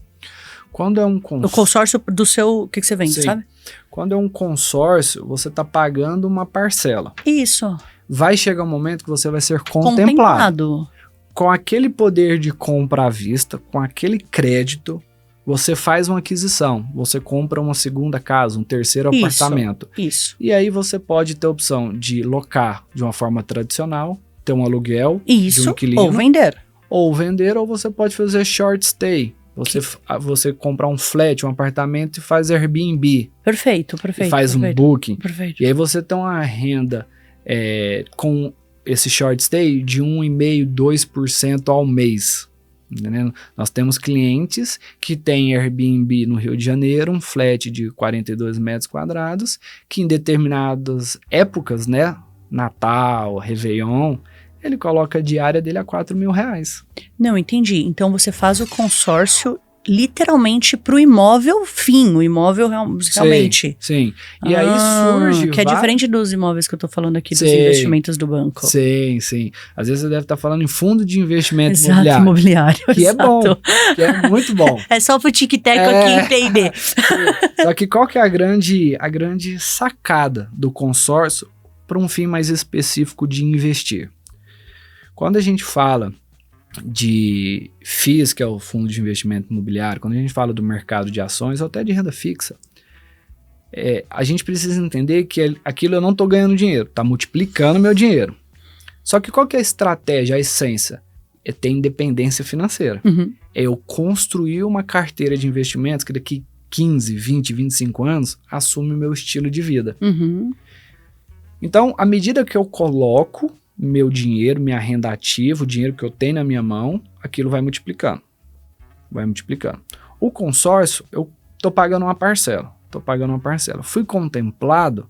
Speaker 1: Quando é um
Speaker 2: O consórcio do seu... O que você vende,
Speaker 1: Sim.
Speaker 2: sabe?
Speaker 1: Quando é um consórcio, você está pagando uma parcela.
Speaker 2: Isso.
Speaker 1: Vai chegar um momento que você vai ser contemplado. Com aquele poder de compra à vista, com aquele crédito, você faz uma aquisição. Você compra uma segunda casa, um terceiro apartamento.
Speaker 2: Isso.
Speaker 1: E aí você pode ter a opção de locar de uma forma tradicional, ter um aluguel de um inquilino.
Speaker 2: Ou vender.
Speaker 1: Ou vender, ou você pode fazer short stay. Você comprar um flat, um apartamento e faz Airbnb.
Speaker 2: Perfeito.
Speaker 1: E faz um booking.
Speaker 2: Perfeito.
Speaker 1: E aí você tem uma renda com esse short stay de 1,5%, 2% ao mês. Entendendo? Nós temos clientes que têm Airbnb no Rio de Janeiro, um flat de 42 metros quadrados, que em determinadas épocas, né, Natal, Réveillon, ele coloca a diária dele a R$4.000.
Speaker 2: Não, entendi. Então você faz o consórcio literalmente para o imóvel fim, o imóvel realmente.
Speaker 1: Sim. E aí surge...
Speaker 2: Que é diferente dos imóveis que eu tô falando aqui, dos investimentos do banco.
Speaker 1: Sim. Às vezes você deve estar falando em fundo de investimento
Speaker 2: imobiliário.
Speaker 1: Que é bom, que é muito bom.
Speaker 2: É só pro tic-tac aqui entender.
Speaker 1: Só que qual que é a grande sacada do consórcio para um fim mais específico de investir? Quando a gente fala de FIIs, que é o Fundo de Investimento Imobiliário, quando a gente fala do mercado de ações ou até de renda fixa, a gente precisa entender que aquilo eu não estou ganhando dinheiro, está multiplicando meu dinheiro. Só que qual que é a estratégia, a essência? É ter independência financeira. É eu construir uma carteira de investimentos que daqui 15, 20, 25 anos assume o meu estilo de vida. Então, à medida que eu coloco meu dinheiro, minha renda ativa, o dinheiro que eu tenho na minha mão, aquilo vai multiplicando. O consórcio, eu estou pagando uma parcela. Fui contemplado,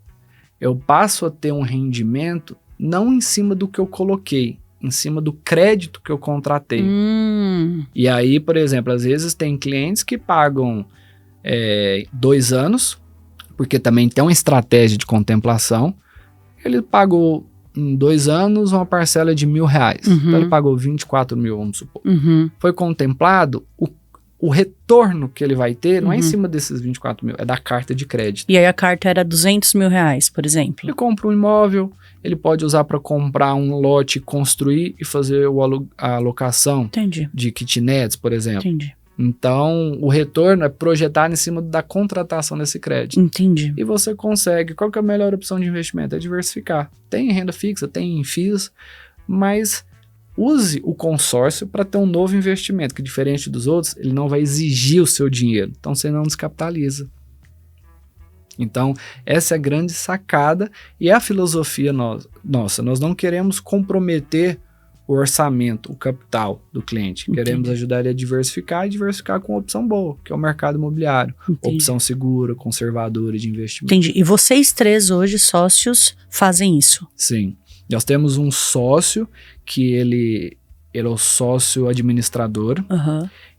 Speaker 1: eu passo a ter um rendimento não em cima do que eu coloquei, em cima do crédito que eu contratei. E aí, por exemplo, às vezes tem clientes que pagam 2 anos, porque também tem uma estratégia de contemplação. Ele pagou em 2 anos uma parcela de R$1.000. Então ele pagou 24 mil, vamos supor. Foi contemplado, o retorno que ele vai ter não é em cima desses 24 mil, é da carta de crédito.
Speaker 2: E aí a carta era R$200 mil, por exemplo.
Speaker 1: Ele compra um imóvel, ele pode usar para comprar um lote, construir e fazer a alocação de kitnets, por exemplo.
Speaker 2: Entendi.
Speaker 1: Então, o retorno é projetado em cima da contratação desse crédito.
Speaker 2: Entendi.
Speaker 1: E você consegue. Qual que é a melhor opção de investimento? É diversificar. Tem renda fixa, tem FIIs, mas use o consórcio para ter um novo investimento, que diferente dos outros, ele não vai exigir o seu dinheiro. Então, você não descapitaliza. Então, essa é a grande sacada e é a filosofia nossa. Nós não queremos comprometer o orçamento, o capital do cliente.
Speaker 2: Entendi.
Speaker 1: Queremos ajudar ele a diversificar e diversificar com opção boa, que é o mercado imobiliário.
Speaker 2: Entendi.
Speaker 1: Opção segura, conservadora de investimento.
Speaker 2: Entendi. E vocês 3 hoje, sócios, fazem isso?
Speaker 1: Sim. Nós temos um sócio que ele é o sócio administrador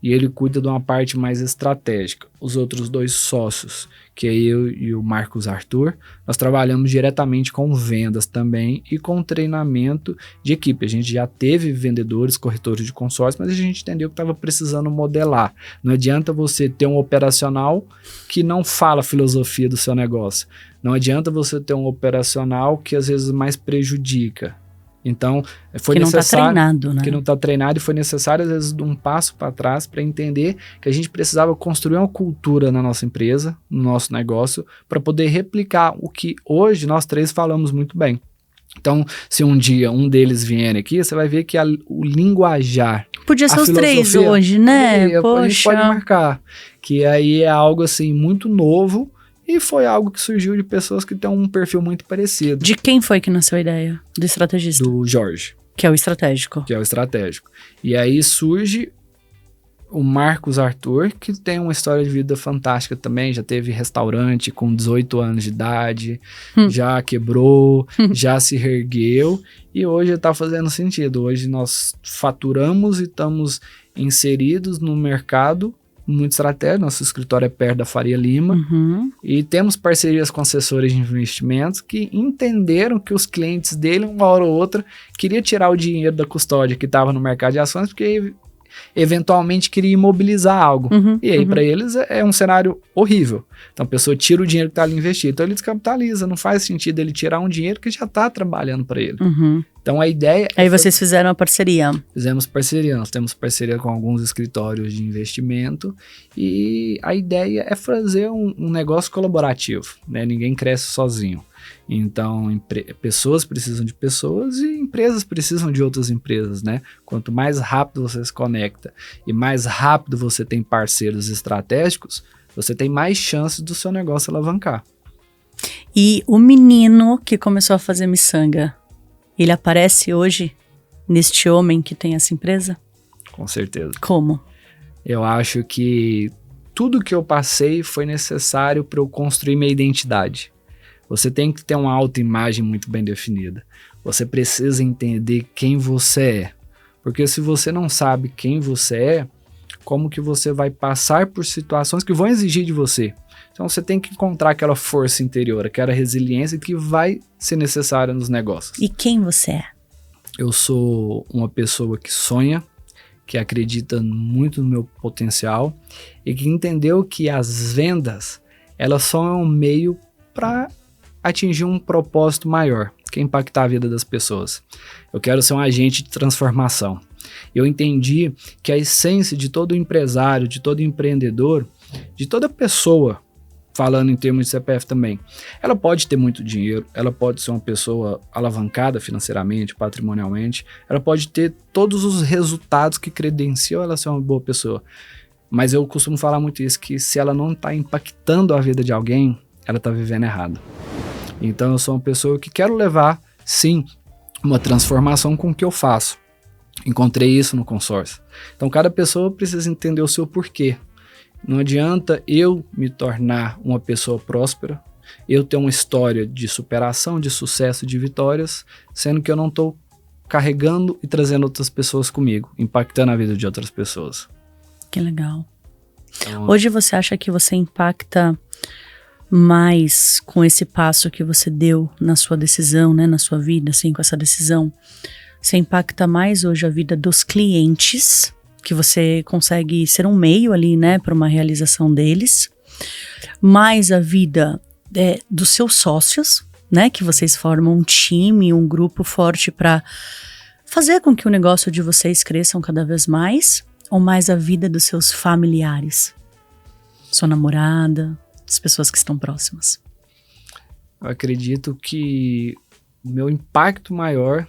Speaker 1: e ele cuida de uma parte mais estratégica. Os outros 2 sócios, que é eu e o Marcos Arthur, nós trabalhamos diretamente com vendas também e com treinamento de equipe. A gente já teve vendedores, corretores de consórcio, mas a gente entendeu que estava precisando modelar. Não adianta você ter um operacional que não fala a filosofia do seu negócio. Não adianta você ter um operacional que às vezes mais prejudica. Então, foi
Speaker 2: que
Speaker 1: necessário...
Speaker 2: não está treinado, né?
Speaker 1: Que não está treinado e foi necessário, às vezes, um passo para trás para entender que a gente precisava construir uma cultura na nossa empresa, no nosso negócio, para poder replicar o que hoje nós 3 falamos muito bem. Então, se um dia um deles vier aqui, você vai ver que o linguajar...
Speaker 2: Podia ser os 3 hoje, né?
Speaker 1: A gente pode marcar. Que aí é algo, assim, muito novo. E foi algo que surgiu de pessoas que têm um perfil muito parecido.
Speaker 2: De quem foi que nasceu a ideia? Do estrategista?
Speaker 1: Do Jorge.
Speaker 2: Que é o estratégico.
Speaker 1: Que é o estratégico. E aí surge o Marcos Arthur, que tem uma história de vida fantástica também. Já teve restaurante com 18 anos de idade, já quebrou, já se reergueu. E hoje está fazendo sentido. Hoje nós faturamos e estamos inseridos no mercado muito estratégico. Nosso escritório é perto da Faria Lima e temos parcerias com assessores de investimentos que entenderam que os clientes dele, uma hora ou outra, queriam tirar o dinheiro da custódia que estava no mercado de ações porque eventualmente queria imobilizar algo. E aí, para eles, é um cenário horrível. Então, a pessoa tira o dinheiro que está ali investido. Então, ele descapitaliza. Não faz sentido ele tirar um dinheiro que já está trabalhando para ele. Então, a ideia...
Speaker 2: Aí vocês fizeram a parceria.
Speaker 1: Fizemos parceria. Nós temos parceria com alguns escritórios de investimento. E a ideia é fazer um negócio colaborativo, né? Ninguém cresce sozinho. Então, pessoas precisam de pessoas e empresas precisam de outras empresas, né? Quanto mais rápido você se conecta e mais rápido você tem parceiros estratégicos, você tem mais chances do seu negócio alavancar.
Speaker 2: E o menino que começou a fazer miçanga, ele aparece hoje neste homem que tem essa empresa?
Speaker 1: Com certeza.
Speaker 2: Como?
Speaker 1: Eu acho que tudo que eu passei foi necessário para eu construir minha identidade. Você tem que ter uma autoimagem muito bem definida. Você precisa entender quem você é. Porque se você não sabe quem você é, como que você vai passar por situações que vão exigir de você? Então você tem que encontrar aquela força interior, aquela resiliência que vai ser necessária nos negócios.
Speaker 2: E quem você é?
Speaker 1: Eu sou uma pessoa que sonha, que acredita muito no meu potencial e que entendeu que as vendas, elas são um meio para atingir um propósito maior, que é impactar a vida das pessoas. Eu quero ser um agente de transformação. Eu entendi que a essência de todo empresário, de todo empreendedor, de toda pessoa, falando em termos de CPF também, ela pode ter muito dinheiro, ela pode ser uma pessoa alavancada financeiramente, patrimonialmente, ela pode ter todos os resultados que credenciam ela ser uma boa pessoa. Mas eu costumo falar muito isso, que se ela não está impactando a vida de alguém, ela está vivendo errado. Então eu sou uma pessoa que quero levar, sim, uma transformação com o que eu faço. Encontrei isso no consórcio. Então cada pessoa precisa entender o seu porquê. Não adianta eu me tornar uma pessoa próspera, eu ter uma história de superação, de sucesso, de vitórias, sendo que eu não estou carregando e trazendo outras pessoas comigo, impactando a vida de outras pessoas.
Speaker 2: Que legal. Então, hoje você acha que você impacta mais com esse passo que você deu na sua decisão, né, na sua vida, assim, com essa decisão? Você impacta mais hoje a vida dos clientes, que você consegue ser um meio ali, né, para uma realização deles, mais a vida dos seus sócios, né, que vocês formam um time, um grupo forte para fazer com que o negócio de vocês cresçam cada vez mais, ou mais a vida dos seus familiares, sua namorada, as pessoas que estão próximas?
Speaker 1: Eu acredito que o meu impacto maior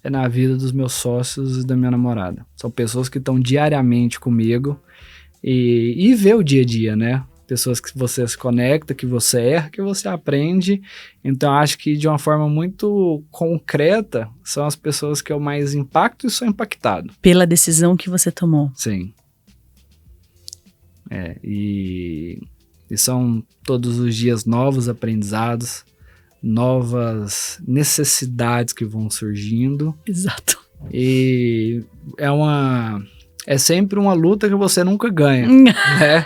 Speaker 1: é na vida dos meus sócios e da minha namorada. São pessoas que estão diariamente comigo e vê o dia a dia, né? pessoas que você se conecta, que você erra, que você aprende. Então, acho que de uma forma muito concreta, são as pessoas que eu mais impacto e sou impactado.
Speaker 2: Pela decisão que você tomou.
Speaker 1: Sim. E são todos os dias novos aprendizados, novas necessidades que vão surgindo.
Speaker 2: Exato.
Speaker 1: E é sempre uma luta que você nunca ganha, né?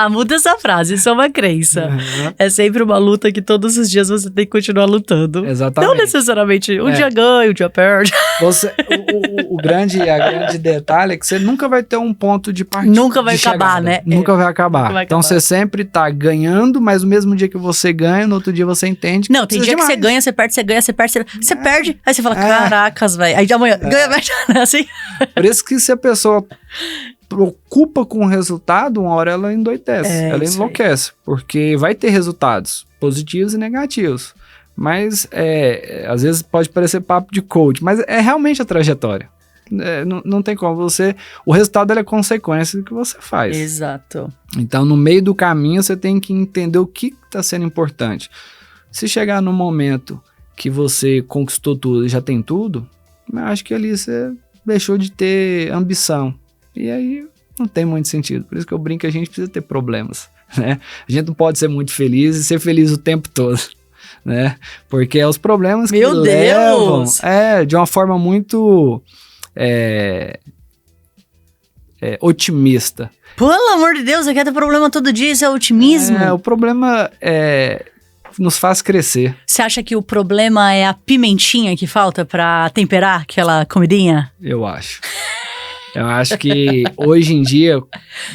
Speaker 2: Muda essa frase, isso é uma crença.
Speaker 1: Uhum.
Speaker 2: É sempre uma luta que todos os dias você tem que continuar lutando.
Speaker 1: Exatamente.
Speaker 2: Não necessariamente um dia ganha, um dia perde.
Speaker 1: O grande detalhe é que você nunca vai ter um ponto de partida.
Speaker 2: Nunca vai acabar, né?
Speaker 1: Nunca vai acabar. Então você sempre tá ganhando, mas no mesmo dia que você ganha, no outro dia você entende que
Speaker 2: não, tem dia que você ganha, você perde, você ganha, você perde, você perde. Aí você fala, caracas, velho. Aí de amanhã, ganha, perde, assim.
Speaker 1: Por isso que se a pessoa preocupa com o resultado, uma hora ela endoidece, ela enlouquece, porque vai ter resultados positivos e negativos, mas às vezes pode parecer papo de coach, mas é realmente a trajetória, não tem como o resultado é consequência do que você faz.
Speaker 2: Exato. Então
Speaker 1: no meio do caminho você tem que entender o que está sendo importante. Se chegar no momento que você conquistou tudo e já tem tudo, eu acho que ali você deixou de ter ambição. E aí não tem muito sentido. Por isso que eu brinco que a gente precisa ter problemas, né? A gente não pode ser muito feliz e ser feliz o tempo todo, né? Porque é os problemas que levam... de uma forma muito otimista.
Speaker 2: Pelo amor de Deus, você quer ter problema todo dia, isso é otimismo?
Speaker 1: O problema nos faz crescer.
Speaker 2: Você acha que o problema é a pimentinha que falta pra temperar aquela comidinha?
Speaker 1: Eu acho. Eu acho que hoje em dia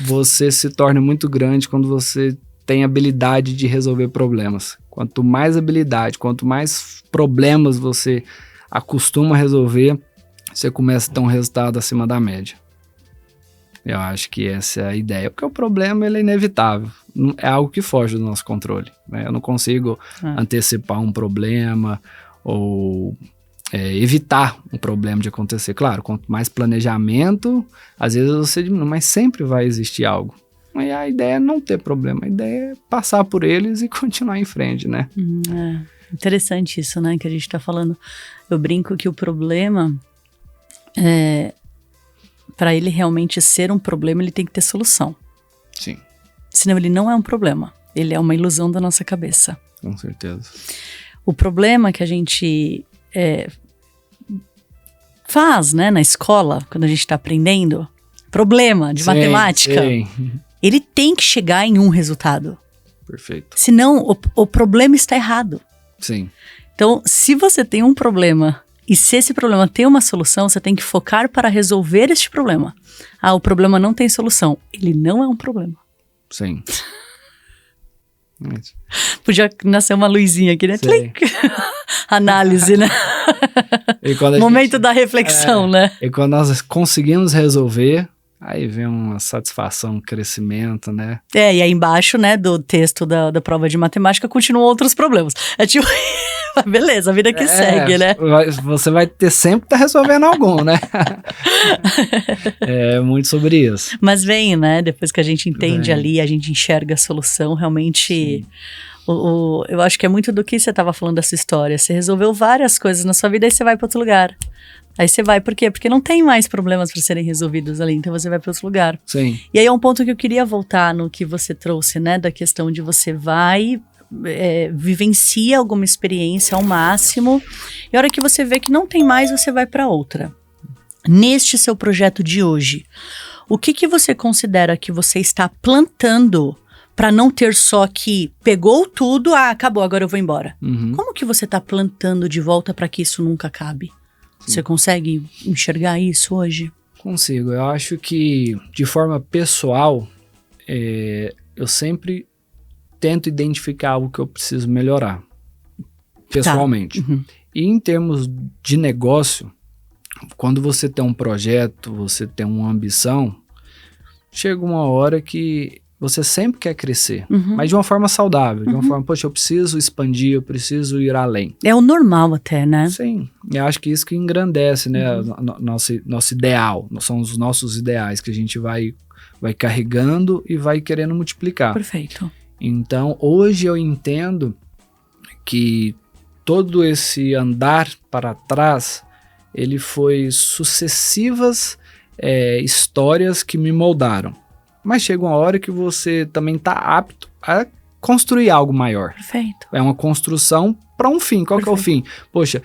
Speaker 1: você se torna muito grande quando você tem habilidade de resolver problemas. Quanto mais habilidade, quanto mais problemas você acostuma a resolver, você começa a ter um resultado acima da média. Eu acho que essa é a ideia, porque o problema ele é inevitável, é algo que foge do nosso controle, né? Eu não consigo antecipar um problema ou evitar um problema de acontecer. Claro, quanto mais planejamento, às vezes você diminui, mas sempre vai existir algo. E a ideia é não ter problema, a ideia é passar por eles e continuar em frente, né?
Speaker 2: Interessante isso, né, que a gente tá falando. Eu brinco que o problema, para ele realmente ser um problema, ele tem que ter solução.
Speaker 1: Sim.
Speaker 2: Senão ele não é um problema, ele é uma ilusão da nossa cabeça.
Speaker 1: Com certeza.
Speaker 2: O problema que a gente faz, né, na escola, quando a gente está aprendendo, problema de matemática, ele tem que chegar em um resultado.
Speaker 1: Perfeito.
Speaker 2: Senão, o problema está errado.
Speaker 1: Sim.
Speaker 2: Então, se você tem um problema e se esse problema tem uma solução, você tem que focar para resolver este problema. O problema não tem solução. Ele não é um problema.
Speaker 1: Sim.
Speaker 2: Podia nascer uma luzinha aqui, né? Análise, né? Momento da reflexão, né?
Speaker 1: E quando nós conseguimos resolver, aí vem uma satisfação, um crescimento, né?
Speaker 2: E aí embaixo, né, do texto da prova de matemática, continuam outros problemas. É tipo, beleza, a vida que segue, né?
Speaker 1: Você vai ter sempre tá resolvendo algum, né? É muito sobre isso.
Speaker 2: Mas vem, né, depois que a gente entende ali, a gente enxerga a solução, realmente... eu acho que é muito do que você estava falando dessa história. Você resolveu várias coisas na sua vida, aí você vai para outro lugar. Aí você vai, por quê? Porque não tem mais problemas para serem resolvidos ali, então você vai para outro lugar.
Speaker 1: Sim.
Speaker 2: E aí é um ponto que eu queria voltar no que você trouxe, né? Da questão de você vai, vivencia alguma experiência ao máximo, e a hora que você vê que não tem mais, você vai para outra. Neste seu projeto de hoje, o que você considera que você está plantando para não ter só que pegou tudo, acabou, agora eu vou embora?
Speaker 1: Uhum.
Speaker 2: Como que você está plantando de volta para que isso nunca acabe? Sim. Você consegue enxergar isso hoje?
Speaker 1: Consigo. Eu acho que, de forma pessoal, eu sempre tento identificar algo que eu preciso melhorar, pessoalmente.
Speaker 2: Tá. Uhum.
Speaker 1: E em termos de negócio, quando você tem um projeto, você tem uma ambição, chega uma hora que você sempre quer crescer, mas de uma forma saudável, de uma forma, poxa, eu preciso expandir, eu preciso ir além.
Speaker 2: É o normal até, né?
Speaker 1: Sim, eu acho que isso que engrandece, né, nosso ideal, são os nossos ideais que a gente vai carregando e vai querendo multiplicar.
Speaker 2: Perfeito.
Speaker 1: Então, hoje eu entendo que todo esse andar para trás, ele foi sucessivas histórias que me moldaram. Mas chega uma hora que você também está apto a construir algo maior.
Speaker 2: Perfeito.
Speaker 1: É uma construção para um fim. Qual que é o fim? Poxa,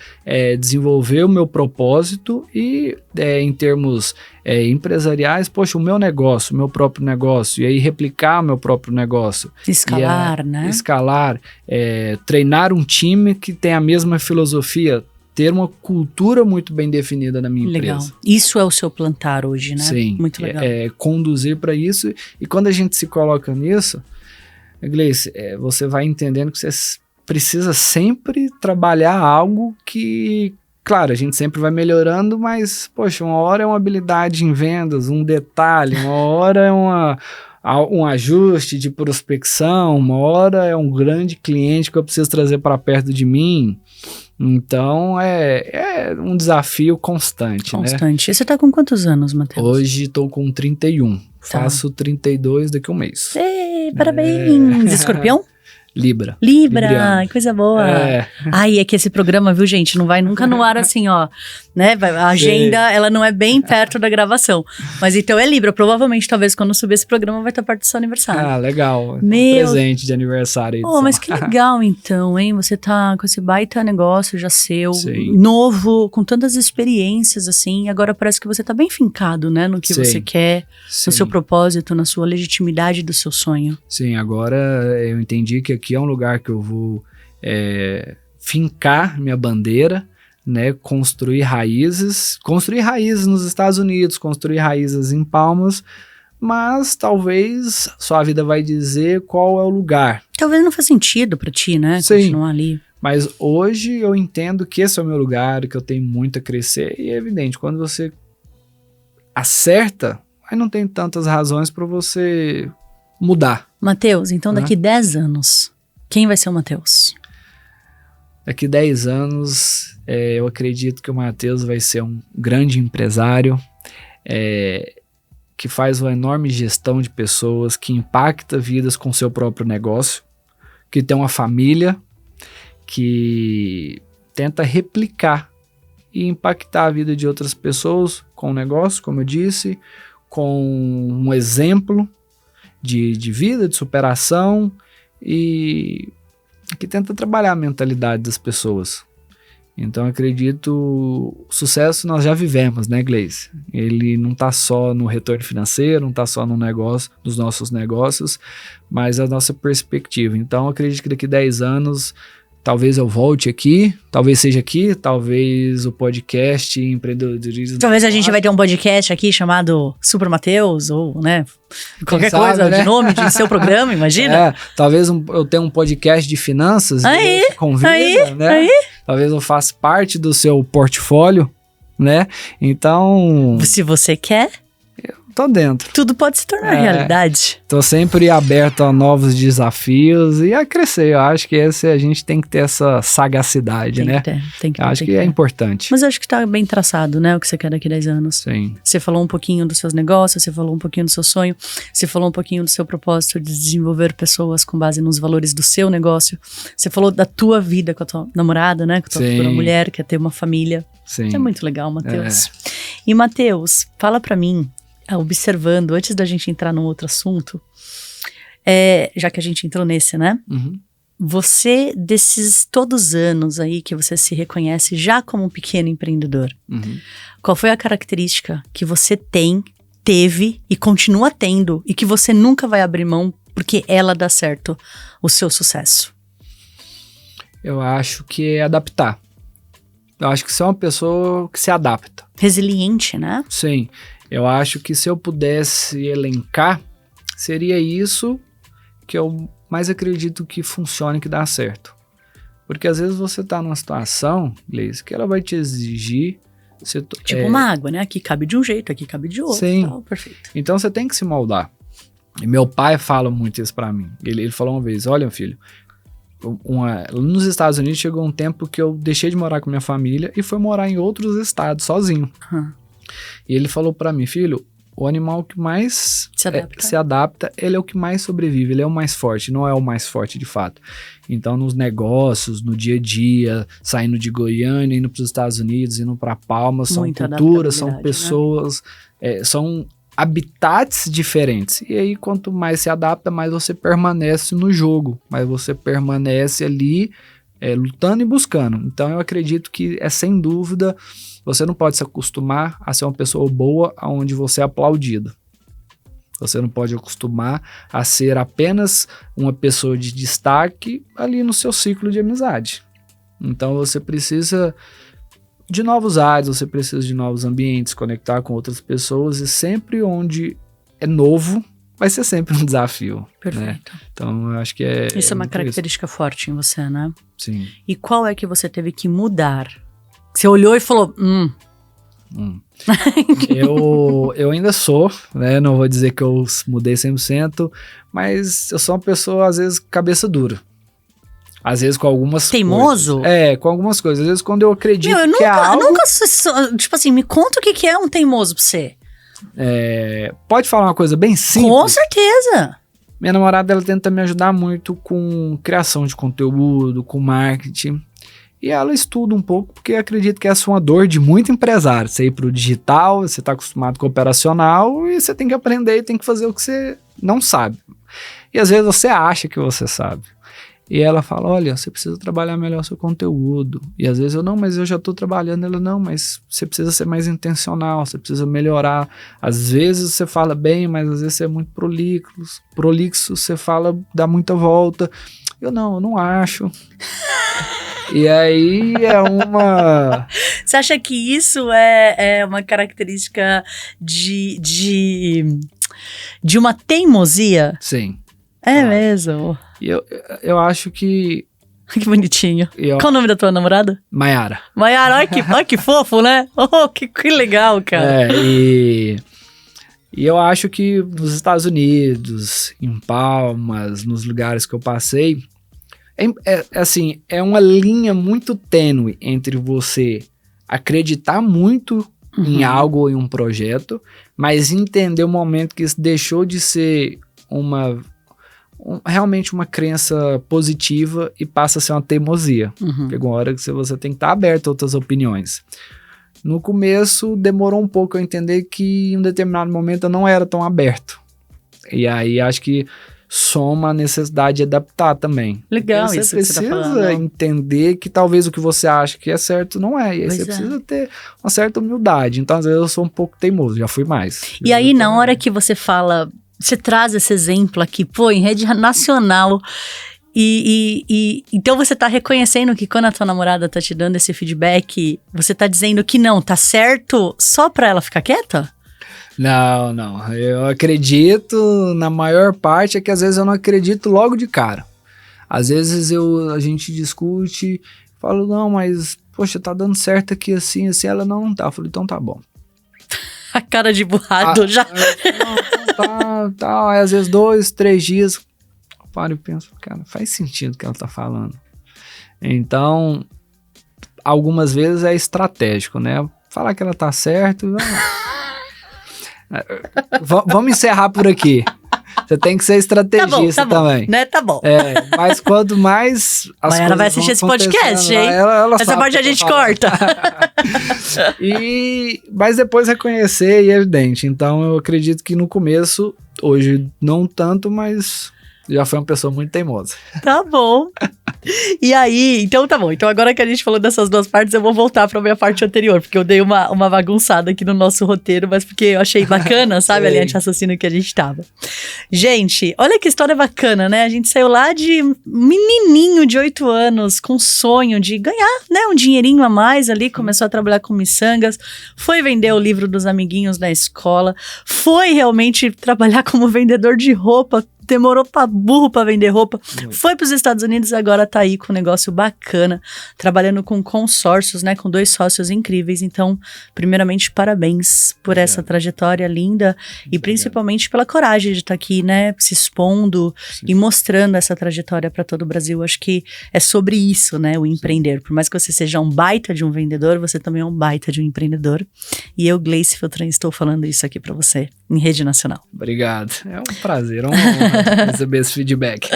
Speaker 1: desenvolver o meu propósito e em termos empresariais, poxa, o meu negócio, o meu próprio negócio, e aí replicar o meu próprio negócio.
Speaker 2: Escalar, né?
Speaker 1: Escalar, treinar um time que tem a mesma filosofia, ter uma cultura muito bem definida na minha
Speaker 2: legal.
Speaker 1: empresa.
Speaker 2: Isso é o seu plantar hoje, né?
Speaker 1: Sim.
Speaker 2: Muito legal.
Speaker 1: Conduzir para isso. E quando a gente se coloca nisso, Gleice, você vai entendendo que você precisa sempre trabalhar algo que, claro, a gente sempre vai melhorando, mas, poxa, uma hora é uma habilidade em vendas, um detalhe, uma hora é um ajuste de prospecção, uma hora é um grande cliente que eu preciso trazer para perto de mim. Então, é um desafio constante, né?
Speaker 2: E você tá com quantos anos, Matheus?
Speaker 1: Hoje estou com 31. Faço 32 daqui a um mês.
Speaker 2: Ei, parabéns! Escorpião?
Speaker 1: Libra.
Speaker 2: Libriano. Coisa boa. Ai, é que esse programa, viu, gente, não vai nunca no ar assim, ó, né? A agenda, ela não é bem perto da gravação. Mas então é Libra. Provavelmente, talvez, quando subir esse programa, vai estar perto do seu aniversário.
Speaker 1: Ah, legal.
Speaker 2: Meu...
Speaker 1: presente de aniversário aí.
Speaker 2: Oh, mas que legal, então, hein? Você tá com esse baita negócio já seu,
Speaker 1: Sim.
Speaker 2: novo, com tantas experiências, assim. Agora parece que você tá bem fincado, né? No que
Speaker 1: Sim.
Speaker 2: você quer,
Speaker 1: Sim.
Speaker 2: no seu propósito, na sua legitimidade do seu sonho.
Speaker 1: Sim, agora eu entendi que aqui é um lugar que eu vou fincar minha bandeira, né, construir raízes nos Estados Unidos, construir raízes em Palmas, mas talvez só a vida vai dizer qual é o lugar.
Speaker 2: Talvez não faz sentido pra ti, né,
Speaker 1: Sim.
Speaker 2: continuar ali.
Speaker 1: Mas hoje eu entendo que esse é o meu lugar, que eu tenho muito a crescer, e é evidente, quando você acerta, aí não tem tantas razões para você mudar.
Speaker 2: Matheus, então daqui 10 anos, quem vai ser o Matheus?
Speaker 1: Daqui 10 anos, eu acredito que o Matheus vai ser um grande empresário, que faz uma enorme gestão de pessoas, que impacta vidas com seu próprio negócio, que tem uma família, que tenta replicar e impactar a vida de outras pessoas com o negócio, como eu disse, com um exemplo de vida, de superação, e que tenta trabalhar a mentalidade das pessoas. Então, acredito, o sucesso nós já vivemos, né, Gleice? Ele não está só no retorno financeiro, não está só no negócio, nos nossos negócios, mas a nossa perspectiva. Então, acredito que daqui a 10 anos, talvez eu volte aqui, talvez seja aqui, talvez o podcast empreendedorismo.
Speaker 2: Talvez a gente vai ter um podcast aqui chamado Super Matheus, ou, né, qualquer
Speaker 1: sabe,
Speaker 2: coisa,
Speaker 1: né?
Speaker 2: de nome de seu programa, imagina.
Speaker 1: Talvez eu tenha um podcast de finanças,
Speaker 2: aí,
Speaker 1: convida, né?
Speaker 2: Aí.
Speaker 1: Talvez eu faça parte do seu portfólio, né? Então...
Speaker 2: Se você quer...
Speaker 1: Tô dentro.
Speaker 2: Tudo pode se tornar realidade.
Speaker 1: Tô sempre aberto a novos desafios e a crescer. Eu acho que a gente tem que ter essa sagacidade, né?
Speaker 2: Tem que ter.
Speaker 1: Acho que é importante.
Speaker 2: Mas eu acho que tá bem traçado, né? O que você quer daqui a 10 anos.
Speaker 1: Sim.
Speaker 2: Você falou um pouquinho dos seus negócios, você falou um pouquinho do seu sonho, você falou um pouquinho do seu propósito de desenvolver pessoas com base nos valores do seu negócio. Você falou da tua vida com a tua namorada, né? Com a tua futura mulher, que é ter uma família.
Speaker 1: Sim.
Speaker 2: É muito legal, Matheus. E, Matheus, fala pra mim, observando, antes da gente entrar num outro assunto, já que a gente entrou nesse, né?
Speaker 1: Uhum.
Speaker 2: Você, desses todos os anos aí que você se reconhece já como um pequeno empreendedor, qual foi a característica que você teve e continua tendo e que você nunca vai abrir mão porque ela dá certo o seu sucesso?
Speaker 1: Eu acho que é adaptar. Eu acho que você é uma pessoa que se adapta.
Speaker 2: Resiliente, né?
Speaker 1: Sim. Eu acho que se eu pudesse elencar, seria isso que eu mais acredito que funcione, que dá certo. Porque às vezes você tá numa situação, Gleice, que ela vai te exigir...
Speaker 2: Tipo uma água, né? Aqui cabe de um jeito, aqui cabe de outro.
Speaker 1: Sim.
Speaker 2: Tal, perfeito.
Speaker 1: Então você tem que se moldar. E meu pai fala muito isso pra mim. Ele falou uma vez, olha, filho, nos Estados Unidos chegou um tempo que eu deixei de morar com minha família e fui morar em outros estados sozinho. E ele falou pra mim, filho, o animal que mais se adapta, ele é o que mais sobrevive, ele é o mais forte, não é o mais forte de fato. Então, nos negócios, no dia a dia, saindo de Goiânia, indo para os Estados Unidos, indo para Palmas, são culturas, são pessoas, são habitats diferentes. E aí, quanto mais se adapta, mais você permanece no jogo, mais você permanece ali lutando e buscando. Então, eu acredito que sem dúvida, você não pode se acostumar a ser uma pessoa boa onde você é aplaudido. Você não pode acostumar a ser apenas uma pessoa de destaque ali no seu ciclo de amizade. Então você precisa de novos ares, você precisa de novos ambientes, conectar com outras pessoas, e sempre onde é novo, vai ser sempre um desafio.
Speaker 2: Perfeito.
Speaker 1: Né? Então eu acho que
Speaker 2: isso é uma característica forte em você, né?
Speaker 1: Sim.
Speaker 2: E qual é que você teve que mudar? Você olhou e falou,
Speaker 1: Eu ainda sou, né? Não vou dizer que eu mudei 100%, mas eu sou uma pessoa, às vezes, cabeça dura. Às vezes com algumas
Speaker 2: teimoso?
Speaker 1: coisas. Com algumas coisas. Às vezes quando eu acredito que é algo...
Speaker 2: tipo assim, me conta o que é um teimoso pra você.
Speaker 1: Pode falar uma coisa bem simples?
Speaker 2: Com certeza.
Speaker 1: Minha namorada, ela tenta me ajudar muito com criação de conteúdo, com marketing. E ela estuda um pouco, porque acredito que essa é uma dor de muito empresário. Você ir para o digital, você está acostumado com o operacional, e você tem que aprender e tem que fazer o que você não sabe. E às vezes você acha que você sabe. E ela fala, olha, você precisa trabalhar melhor seu conteúdo. E às vezes eu, não, mas eu já estou trabalhando. Ela, não, mas você precisa ser mais intencional, você precisa melhorar. Às vezes você fala bem, mas às vezes você é muito prolixo, você fala, dá muita volta. Eu não acho. E aí é uma...
Speaker 2: Você acha que isso é uma característica de uma teimosia?
Speaker 1: Sim.
Speaker 2: É mesmo?
Speaker 1: E eu acho que...
Speaker 2: Que bonitinho. Qual o nome da tua namorada?
Speaker 1: Maiara.
Speaker 2: Maiara, olha que fofo, né? Oh, que legal, cara.
Speaker 1: E eu acho que nos Estados Unidos, em Palmas, nos lugares que eu passei... assim, é uma linha muito tênue entre você acreditar muito em algo ou em um projeto, mas entender o momento que isso deixou de ser realmente uma crença positiva e passa a ser uma teimosia. Chega uma hora que você tem que estar aberto a outras opiniões. No começo, demorou um pouco a entender que em um determinado momento eu não era tão aberto. E aí, acho que soma a necessidade de adaptar também.
Speaker 2: Legal,
Speaker 1: você
Speaker 2: isso
Speaker 1: precisa
Speaker 2: que você tá falando.
Speaker 1: entender que talvez o que você acha que é certo não é. E aí você precisa ter uma certa humildade. Então, às vezes, eu sou um pouco teimoso, já fui mais.
Speaker 2: E aí, na hora que você fala, você traz esse exemplo aqui, pô, em rede nacional, e então você tá reconhecendo que quando a tua namorada tá te dando esse feedback, você tá dizendo que não, tá certo só pra ela ficar quieta?
Speaker 1: Não. Eu acredito, na maior parte, é que às vezes eu não acredito logo de cara. Às vezes a gente discute, falo, não, mas, poxa, tá dando certo aqui assim. Ela não tá. Eu falei, então tá bom.
Speaker 2: A cara de burrado já.
Speaker 1: Não, tá. Aí, às vezes 2, 3 dias, eu paro e penso, cara, faz sentido o que ela tá falando. Então, algumas vezes é estratégico, né? Falar que ela tá certo... Vamos encerrar por aqui. Você tem que ser estrategista também.
Speaker 2: Né? Tá bom.
Speaker 1: Mas quanto mais as
Speaker 2: Mas ela vai assistir esse podcast, hein? Essa parte a gente corta.
Speaker 1: Mas depois reconhecer e é evidente. Então eu acredito que no começo, hoje não tanto, mas já foi uma pessoa muito teimosa.
Speaker 2: Tá bom. E aí, então tá bom. Então agora que a gente falou dessas duas partes, eu vou voltar pra minha parte anterior, porque eu dei uma bagunçada aqui no nosso roteiro, mas porque eu achei bacana, sabe, a linha de raciocínio que a gente tava. Gente, olha que história bacana, né? A gente saiu lá de menininho de 8 anos, com sonho de ganhar, né, um dinheirinho a mais ali, começou a trabalhar com miçangas, foi vender o livro dos amiguinhos na escola, foi realmente trabalhar como vendedor de roupa, demorou pra burro pra vender roupa, foi pros Estados Unidos e agora tá aí com um negócio bacana, trabalhando com consórcios, né, com 2 sócios incríveis. Então, primeiramente, parabéns por essa trajetória linda e principalmente pela coragem de estar aqui, né, se expondo e mostrando essa trajetória para todo o Brasil. Acho que é sobre isso, né, o empreender. Por mais que você seja um baita de um vendedor, você também é um baita de um empreendedor. E eu, Gleice Feltran, estou falando isso aqui para você em rede nacional.
Speaker 1: Obrigado. É um prazer, é uma honra receber esse feedback.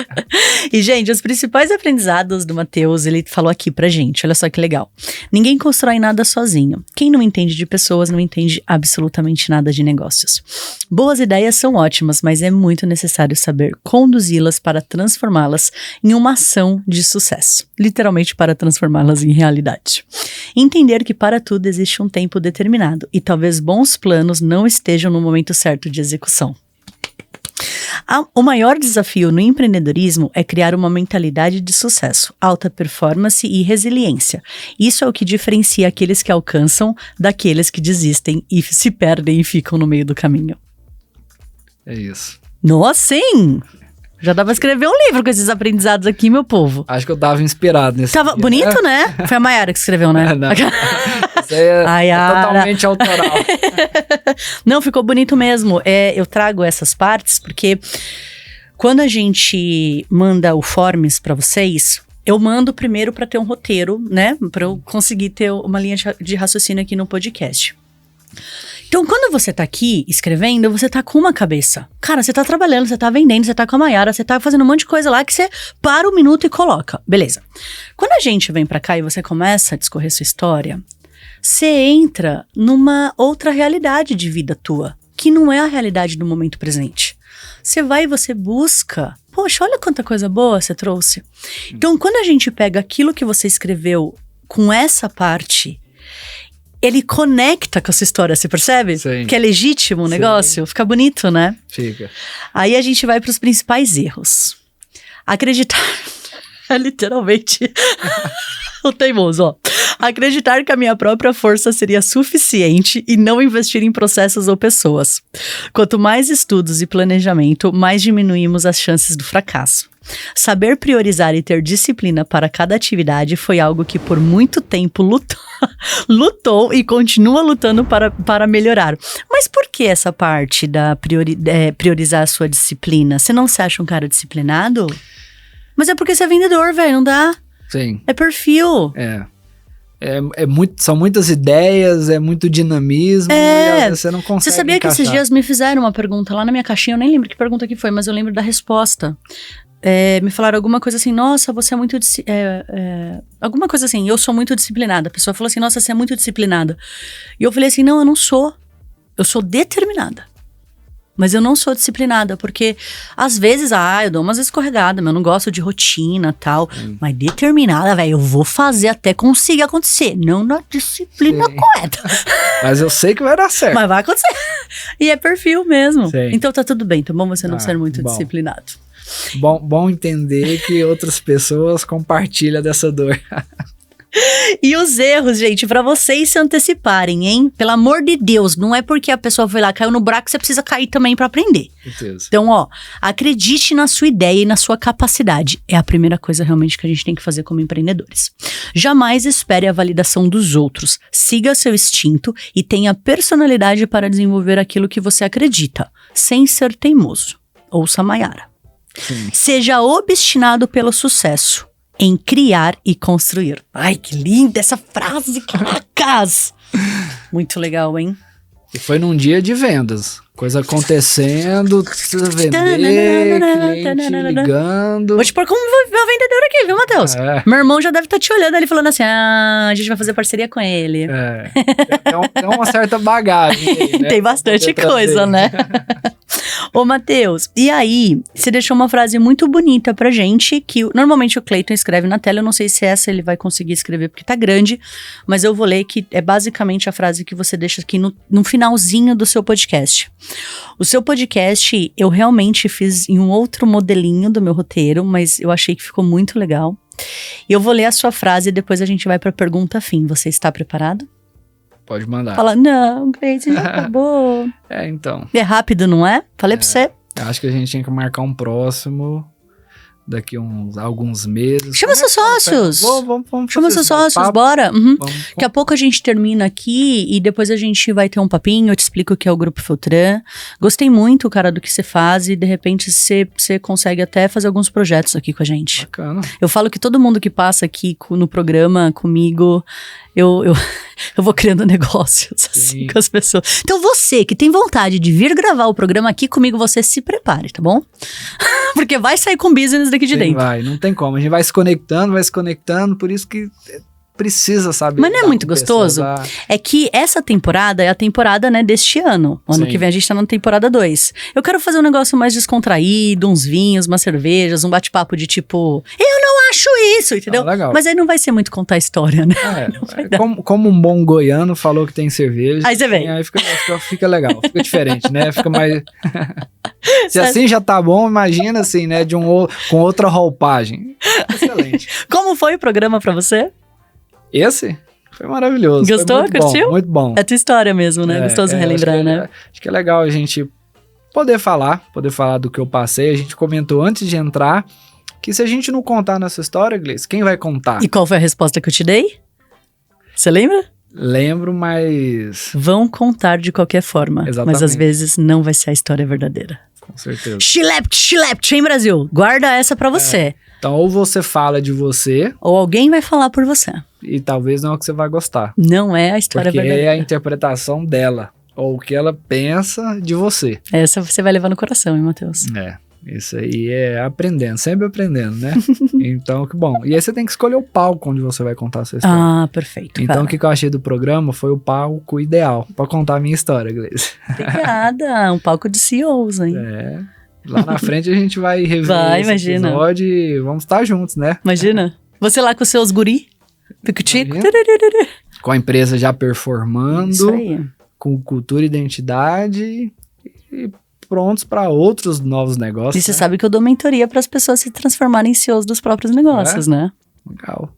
Speaker 2: E, gente, os principais aprendizados do Matheus, ele falou aqui pra gente, olha só que legal. Ninguém constrói nada sozinho. Quem não entende de pessoas não entende absolutamente nada de negócios. Boas ideias são ótimas, mas é muito necessário saber conduzi-las para transformá-las em uma ação de sucesso. Literalmente para transformá-las em realidade. Entender que para tudo existe um tempo determinado e talvez bons planos não estejam no momento certo de execução. O maior desafio no empreendedorismo é criar uma mentalidade de sucesso, alta performance e resiliência. Isso é o que diferencia aqueles que alcançam daqueles que desistem e se perdem e ficam no meio do caminho.
Speaker 1: É isso.
Speaker 2: Nossa, hein? Já dá pra escrever um livro com esses aprendizados aqui, meu povo.
Speaker 1: Acho que eu tava inspirado nesse
Speaker 2: Tava
Speaker 1: dia,
Speaker 2: bonito, né? Foi a Mayara que escreveu, né?
Speaker 1: Não. Isso aí é totalmente autoral.
Speaker 2: Não, ficou bonito mesmo. Eu trago essas partes porque quando a gente manda o Forms pra vocês, eu mando primeiro pra ter um roteiro, né? Pra eu conseguir ter uma linha de raciocínio aqui no podcast. Então, quando você tá aqui escrevendo, você tá com uma cabeça. Cara, você tá trabalhando, você tá vendendo, você tá com a Mayara, você tá fazendo um monte de coisa lá que você para um minuto e coloca. Beleza. Quando a gente vem pra cá e você começa a discorrer sua história, você entra numa outra realidade de vida tua, que não é a realidade do momento presente. Você vai e você busca. Poxa, olha quanta coisa boa você trouxe. Então, quando a gente pega aquilo que você escreveu com essa parte, ele conecta com a sua história, você percebe?
Speaker 1: Sim.
Speaker 2: Que é legítimo o negócio, fica bonito, né?
Speaker 1: Fica.
Speaker 2: Aí a gente vai para os principais erros. Acreditar, é literalmente o teimoso, ó. Acreditar que a minha própria força seria suficiente e não investir em processos ou pessoas. Quanto mais estudos e planejamento, mais diminuímos as chances do fracasso. Saber priorizar e ter disciplina para cada atividade foi algo que por muito tempo lutou e continua lutando para melhorar. Mas por que essa parte da priorizar a sua disciplina? Você não se acha um cara disciplinado? Mas é porque você é vendedor, velho, não dá?
Speaker 1: Sim.
Speaker 2: É perfil.
Speaker 1: São muitas ideias, é muito dinamismo, e às vezes você não consegue
Speaker 2: Você sabia
Speaker 1: encaixar.
Speaker 2: que esses dias me fizeram uma pergunta lá na minha caixinha, eu nem lembro que pergunta que foi, mas eu lembro da resposta. Me falaram alguma coisa assim, nossa, você é muito... alguma coisa assim, eu sou muito disciplinada. A pessoa falou assim, nossa, você é muito disciplinada. E eu falei assim, não, eu não sou. Eu sou determinada. Mas eu não sou disciplinada, porque às vezes, eu dou umas escorregadas, mas eu não gosto de rotina e tal. Mas determinada, velho, eu vou fazer até conseguir acontecer. Não na disciplina correta.
Speaker 1: Mas eu sei que vai dar certo.
Speaker 2: Mas vai acontecer. E é perfil mesmo.
Speaker 1: Sim.
Speaker 2: Então tá tudo bem, tá bom você não ser muito
Speaker 1: bom.
Speaker 2: disciplinado.
Speaker 1: Bom entender que outras pessoas compartilham dessa dor.
Speaker 2: E os erros, gente, pra vocês se anteciparem, hein? Pelo amor de Deus, não é porque a pessoa foi lá, caiu no buraco, você precisa cair também pra aprender.
Speaker 1: Certeza.
Speaker 2: Então, acredite na sua ideia e na sua capacidade. É a primeira coisa realmente que a gente tem que fazer como empreendedores. Jamais espere a validação dos outros. Siga seu instinto e tenha personalidade para desenvolver aquilo que você acredita, sem ser teimoso. Ouça a Mayara.
Speaker 1: Sim.
Speaker 2: Seja obstinado pelo sucesso em criar e construir. Ai, que linda essa frase, caracas! Muito legal, hein?
Speaker 1: E foi num dia de vendas. Coisa acontecendo, precisa vender, cliente ligando.
Speaker 2: Vou te pôr como meu vendedor aqui, viu, Matheus? Meu irmão já deve estar te olhando ali falando assim, a gente vai fazer parceria com ele.
Speaker 1: Tem uma certa bagagem aí, né?
Speaker 2: Tem bastante coisa, né? Ô, Matheus, e aí, você deixou uma frase muito bonita pra gente, que normalmente o Cleiton escreve na tela, eu não sei se essa ele vai conseguir escrever porque tá grande, mas eu vou ler, que é basicamente a frase que você deixa aqui no finalzinho do seu podcast. O seu podcast, eu realmente fiz em um outro modelinho do meu roteiro, mas eu achei que ficou muito legal. E eu vou ler a sua frase e depois a gente vai pra pergunta fim. Você está preparado?
Speaker 1: Pode mandar.
Speaker 2: Fala, não, Grace, já acabou.
Speaker 1: Então.
Speaker 2: É rápido, não é? Falei pra você.
Speaker 1: Acho que a gente tinha que marcar um próximo daqui alguns meses.
Speaker 2: Chama seus sócios.
Speaker 1: Vamos
Speaker 2: Chama seus sócios,
Speaker 1: papo.
Speaker 2: bora. Uhum.
Speaker 1: Vamos.
Speaker 2: Daqui a pouco a gente termina aqui e depois a gente vai ter um papinho, eu te explico o que é o Grupo Feltran. Gostei muito, cara, do que você faz e de repente você consegue até fazer alguns projetos aqui com a gente.
Speaker 1: Bacana.
Speaker 2: Eu falo que todo mundo que passa aqui no programa comigo, eu vou criando negócios assim
Speaker 1: Sim.
Speaker 2: com as pessoas. Então você que tem vontade de vir gravar o programa aqui comigo, você se prepare, tá bom? Porque vai sair com business daqui de
Speaker 1: Sim,
Speaker 2: dentro.
Speaker 1: vai, não tem como. A gente vai se conectando, por isso que precisa, sabe?
Speaker 2: Mas não é
Speaker 1: lidar
Speaker 2: muito
Speaker 1: com pessoas,
Speaker 2: gostoso? É que essa temporada é a temporada, né, deste ano. O ano
Speaker 1: Sim.
Speaker 2: que vem a gente tá na temporada 2. Eu quero fazer um negócio mais descontraído, uns vinhos, umas cervejas, um bate-papo de tipo, eu não acho isso, entendeu?
Speaker 1: legal.
Speaker 2: Mas aí não vai ser muito contar a história, né?
Speaker 1: Como um bom goiano falou que tem cerveja.
Speaker 2: Aí você vem.
Speaker 1: Aí fica legal, fica diferente, né? Fica mais... Se assim já tá bom, imagina assim, né? Com outra roupagem. Excelente.
Speaker 2: Como foi o programa pra você?
Speaker 1: Esse foi maravilhoso.
Speaker 2: Gostou?
Speaker 1: Foi muito
Speaker 2: Curtiu?
Speaker 1: Bom, muito bom.
Speaker 2: É tua história mesmo, né? Gostoso relembrar, né?
Speaker 1: Acho que é legal a gente poder falar do que eu passei. A gente comentou antes de entrar que se a gente não contar nossa história, Gleice, quem vai contar?
Speaker 2: E qual foi a resposta que eu te dei? Você lembra?
Speaker 1: Lembro, mas...
Speaker 2: Vão contar de qualquer forma.
Speaker 1: Exatamente.
Speaker 2: Mas às vezes não vai ser a história verdadeira.
Speaker 1: Com certeza.
Speaker 2: Chilept, hein, Brasil? Guarda essa pra você.
Speaker 1: Então, ou você fala de você
Speaker 2: Ou alguém vai falar por você.
Speaker 1: e talvez não é o que você vai gostar.
Speaker 2: Não é a história
Speaker 1: Porque é a
Speaker 2: verdadeira.
Speaker 1: interpretação dela. Ou o que ela pensa de você.
Speaker 2: Essa você vai levar no coração, hein, Matheus?
Speaker 1: Isso aí é aprendendo, sempre aprendendo, né? Então, que bom. E aí você tem que escolher o palco onde você vai contar a sua história.
Speaker 2: Ah, perfeito.
Speaker 1: Então,
Speaker 2: cara.
Speaker 1: o que eu achei do programa foi o palco ideal pra contar a minha história, Gleice.
Speaker 2: Obrigada. Um palco de CEOs, hein?
Speaker 1: Lá na frente a gente vai rever
Speaker 2: Vai,
Speaker 1: esse
Speaker 2: imagina.
Speaker 1: episódio e vamos estar juntos, né?
Speaker 2: Imagina. Você lá com os seus guri, pico-tico.
Speaker 1: Imagina. Com a empresa já performando,
Speaker 2: Isso aí.
Speaker 1: com cultura e identidade e prontos para outros novos negócios.
Speaker 2: E você
Speaker 1: né?
Speaker 2: sabe que eu dou mentoria para as pessoas se transformarem em CEOs dos próprios negócios, né?
Speaker 1: Legal.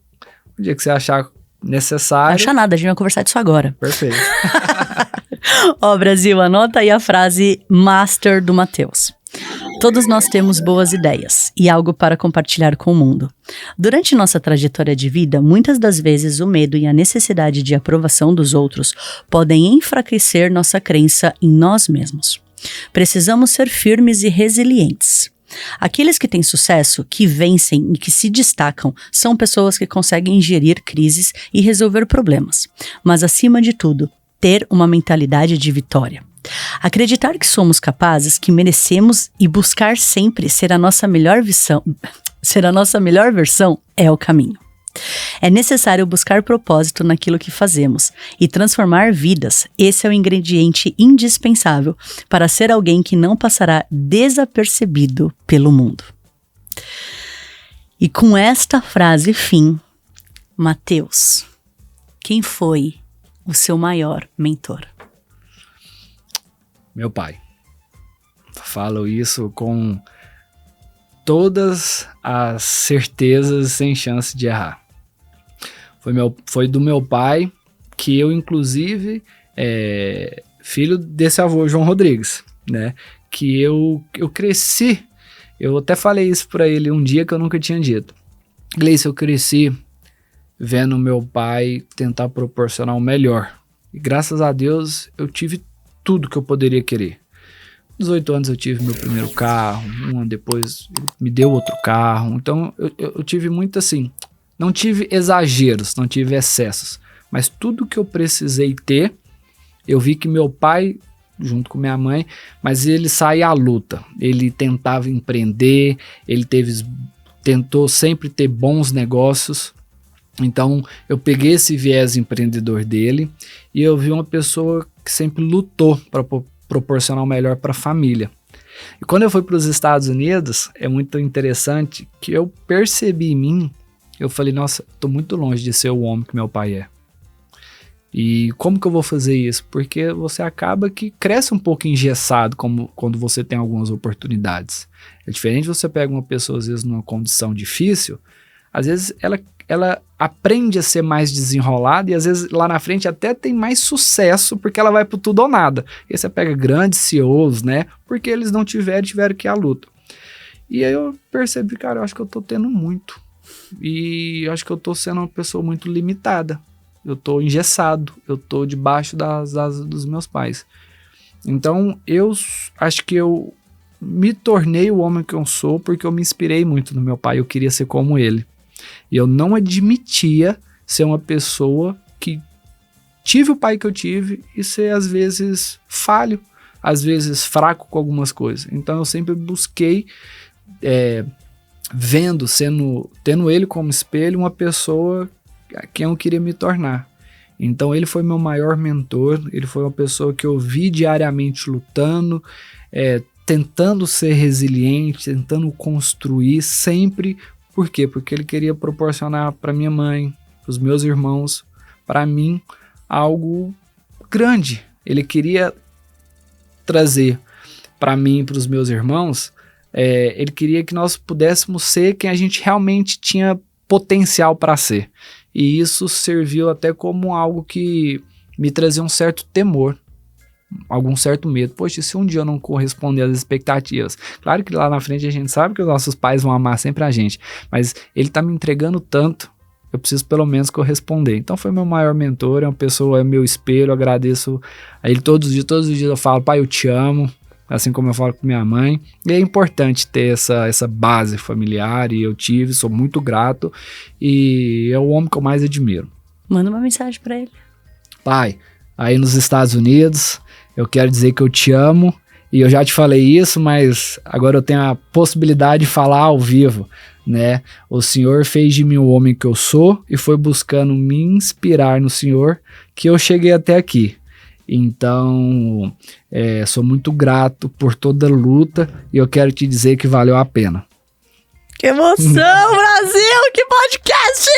Speaker 1: O dia que você achar
Speaker 2: Não
Speaker 1: necessário.
Speaker 2: acha nada, a gente vai conversar disso agora.
Speaker 1: Perfeito.
Speaker 2: Ó, Brasil, anota aí a frase master do Matheus. Todos nós temos boas ideias e algo para compartilhar com o mundo. Durante nossa trajetória de vida, muitas das vezes o medo e a necessidade de aprovação dos outros podem enfraquecer nossa crença em nós mesmos. Precisamos ser firmes e resilientes. Aqueles que têm sucesso, que vencem e que se destacam, são pessoas que conseguem gerir crises e resolver problemas. Mas, acima de tudo, ter uma mentalidade de vitória. Acreditar que somos capazes, que merecemos e buscar sempre ser a nossa melhor versão é o caminho. É necessário buscar propósito naquilo que fazemos e transformar vidas. Esse é o ingrediente indispensável para ser alguém que não passará desapercebido pelo mundo. E com esta frase fim, Matheus, quem foi o seu maior mentor?
Speaker 1: Meu pai. Falo isso com todas as certezas, sem chance de errar. Foi do meu pai, que eu, inclusive, filho desse avô, João Rodrigues, né? Que eu cresci, eu até falei isso pra ele um dia que eu nunca tinha dito. Gleice, eu cresci vendo meu pai tentar proporcionar o melhor. E graças a Deus, eu tive tudo que eu poderia querer. 18 anos eu tive meu primeiro carro, um ano depois ele me deu outro carro. Então eu tive muito assim, não tive exageros, não tive excessos, mas tudo que eu precisei ter, eu vi que meu pai, junto com minha mãe, mas ele saía à luta, ele tentava empreender, ele tentou sempre ter bons negócios. Então eu peguei esse viés empreendedor dele e eu vi uma pessoa que sempre lutou para proporcionar o melhor para a família. E quando eu fui para os Estados Unidos, é muito interessante que eu percebi em mim, eu falei, nossa, estou muito longe de ser o homem que meu pai é. E como que eu vou fazer isso? Porque você acaba que cresce um pouco engessado quando você tem algumas oportunidades. É diferente, você pega uma pessoa, às vezes, numa condição difícil, às vezes ela aprende a ser mais desenrolada e às vezes lá na frente até tem mais sucesso porque ela vai pro tudo ou nada. E aí você pega grandes CEOs, né? Porque eles não tiveram que ir à luta. E aí eu percebi, cara, eu acho que eu tô tendo muito. E eu acho que eu tô sendo uma pessoa muito limitada. Eu tô engessado, eu tô debaixo das asas dos meus pais. Então eu acho que eu me tornei o homem que eu sou porque eu me inspirei muito no meu pai, eu queria ser como ele. E eu não admitia ser uma pessoa que tive o pai que eu tive e ser às vezes falho, às vezes fraco com algumas coisas. Então eu sempre busquei, tendo ele como espelho, uma pessoa a quem eu queria me tornar. Então ele foi meu maior mentor, ele foi uma pessoa que eu vi diariamente lutando, tentando ser resiliente, tentando construir sempre. Por quê? Porque ele queria proporcionar para minha mãe, para os meus irmãos, para mim, algo grande. Ele queria trazer para mim e para os meus irmãos, ele queria que nós pudéssemos ser quem a gente realmente tinha potencial para ser. E isso serviu até como algo que me trazia um certo temor, algum certo medo. Poxa, se um dia eu não corresponder às expectativas? Claro que lá na frente a gente sabe que os nossos pais vão amar sempre a gente, mas ele tá me entregando tanto, eu preciso pelo menos corresponder. Então foi meu maior mentor, é uma pessoa, é meu espelho, eu agradeço a ele todos os dias eu falo, pai, eu te amo, assim como eu falo com minha mãe. E é importante ter essa base familiar, e eu tive, sou muito grato, e é o homem que eu mais admiro.
Speaker 2: Manda uma mensagem pra ele.
Speaker 1: Pai, aí nos Estados Unidos, eu quero dizer que eu te amo, e eu já te falei isso, mas agora eu tenho a possibilidade de falar ao vivo, né? O Senhor fez de mim o homem que eu sou e foi buscando me inspirar no Senhor que eu cheguei até aqui. Então, sou muito grato por toda a luta e eu quero te dizer que valeu a pena.
Speaker 2: Que emoção, Brasil! Que podcast!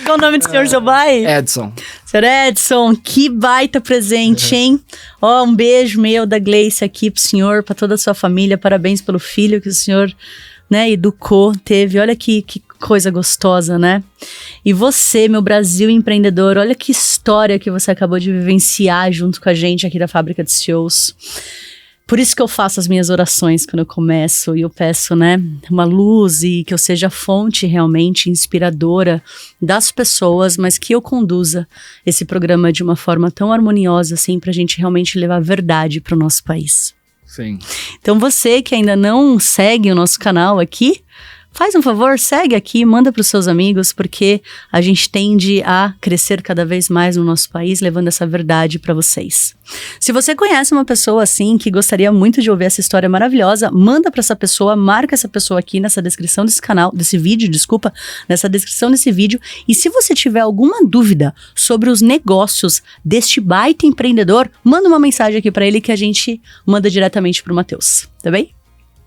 Speaker 2: Qual o nome do senhor, seu pai?
Speaker 1: Edson.
Speaker 2: Senhor Edson, que baita presente, hein? Ó, um beijo meu da Gleice aqui pro senhor, pra toda a sua família. Parabéns pelo filho que o senhor, né, educou, teve. Olha que coisa gostosa, né? E você, meu Brasil empreendedor, olha que história que você acabou de vivenciar junto com a gente aqui da Fábrica de CEOs. Por isso que eu faço as minhas orações quando eu começo e eu peço, né, uma luz e que eu seja fonte realmente inspiradora das pessoas, mas que eu conduza esse programa de uma forma tão harmoniosa, assim, pra gente realmente levar a verdade pro nosso país.
Speaker 1: Sim.
Speaker 2: Então você que ainda não segue o nosso canal aqui, faz um favor, segue aqui, manda para os seus amigos, porque a gente tende a crescer cada vez mais no nosso país, levando essa verdade para vocês. Se você conhece uma pessoa assim, que gostaria muito de ouvir essa história maravilhosa, manda para essa pessoa, marca essa pessoa aqui nessa descrição nessa descrição desse vídeo. E se você tiver alguma dúvida sobre os negócios deste baita empreendedor, manda uma mensagem aqui para ele que a gente manda diretamente pro Matheus, tá bem?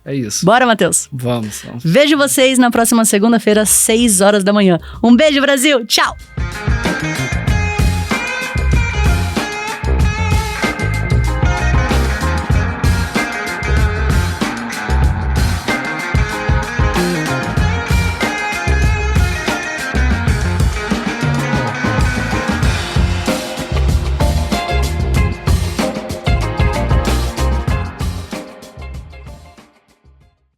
Speaker 1: É isso.
Speaker 2: Bora, Matheus?
Speaker 1: Vamos.
Speaker 2: Vejo vocês na próxima segunda-feira, às 6 horas da manhã. Um beijo, Brasil! Tchau!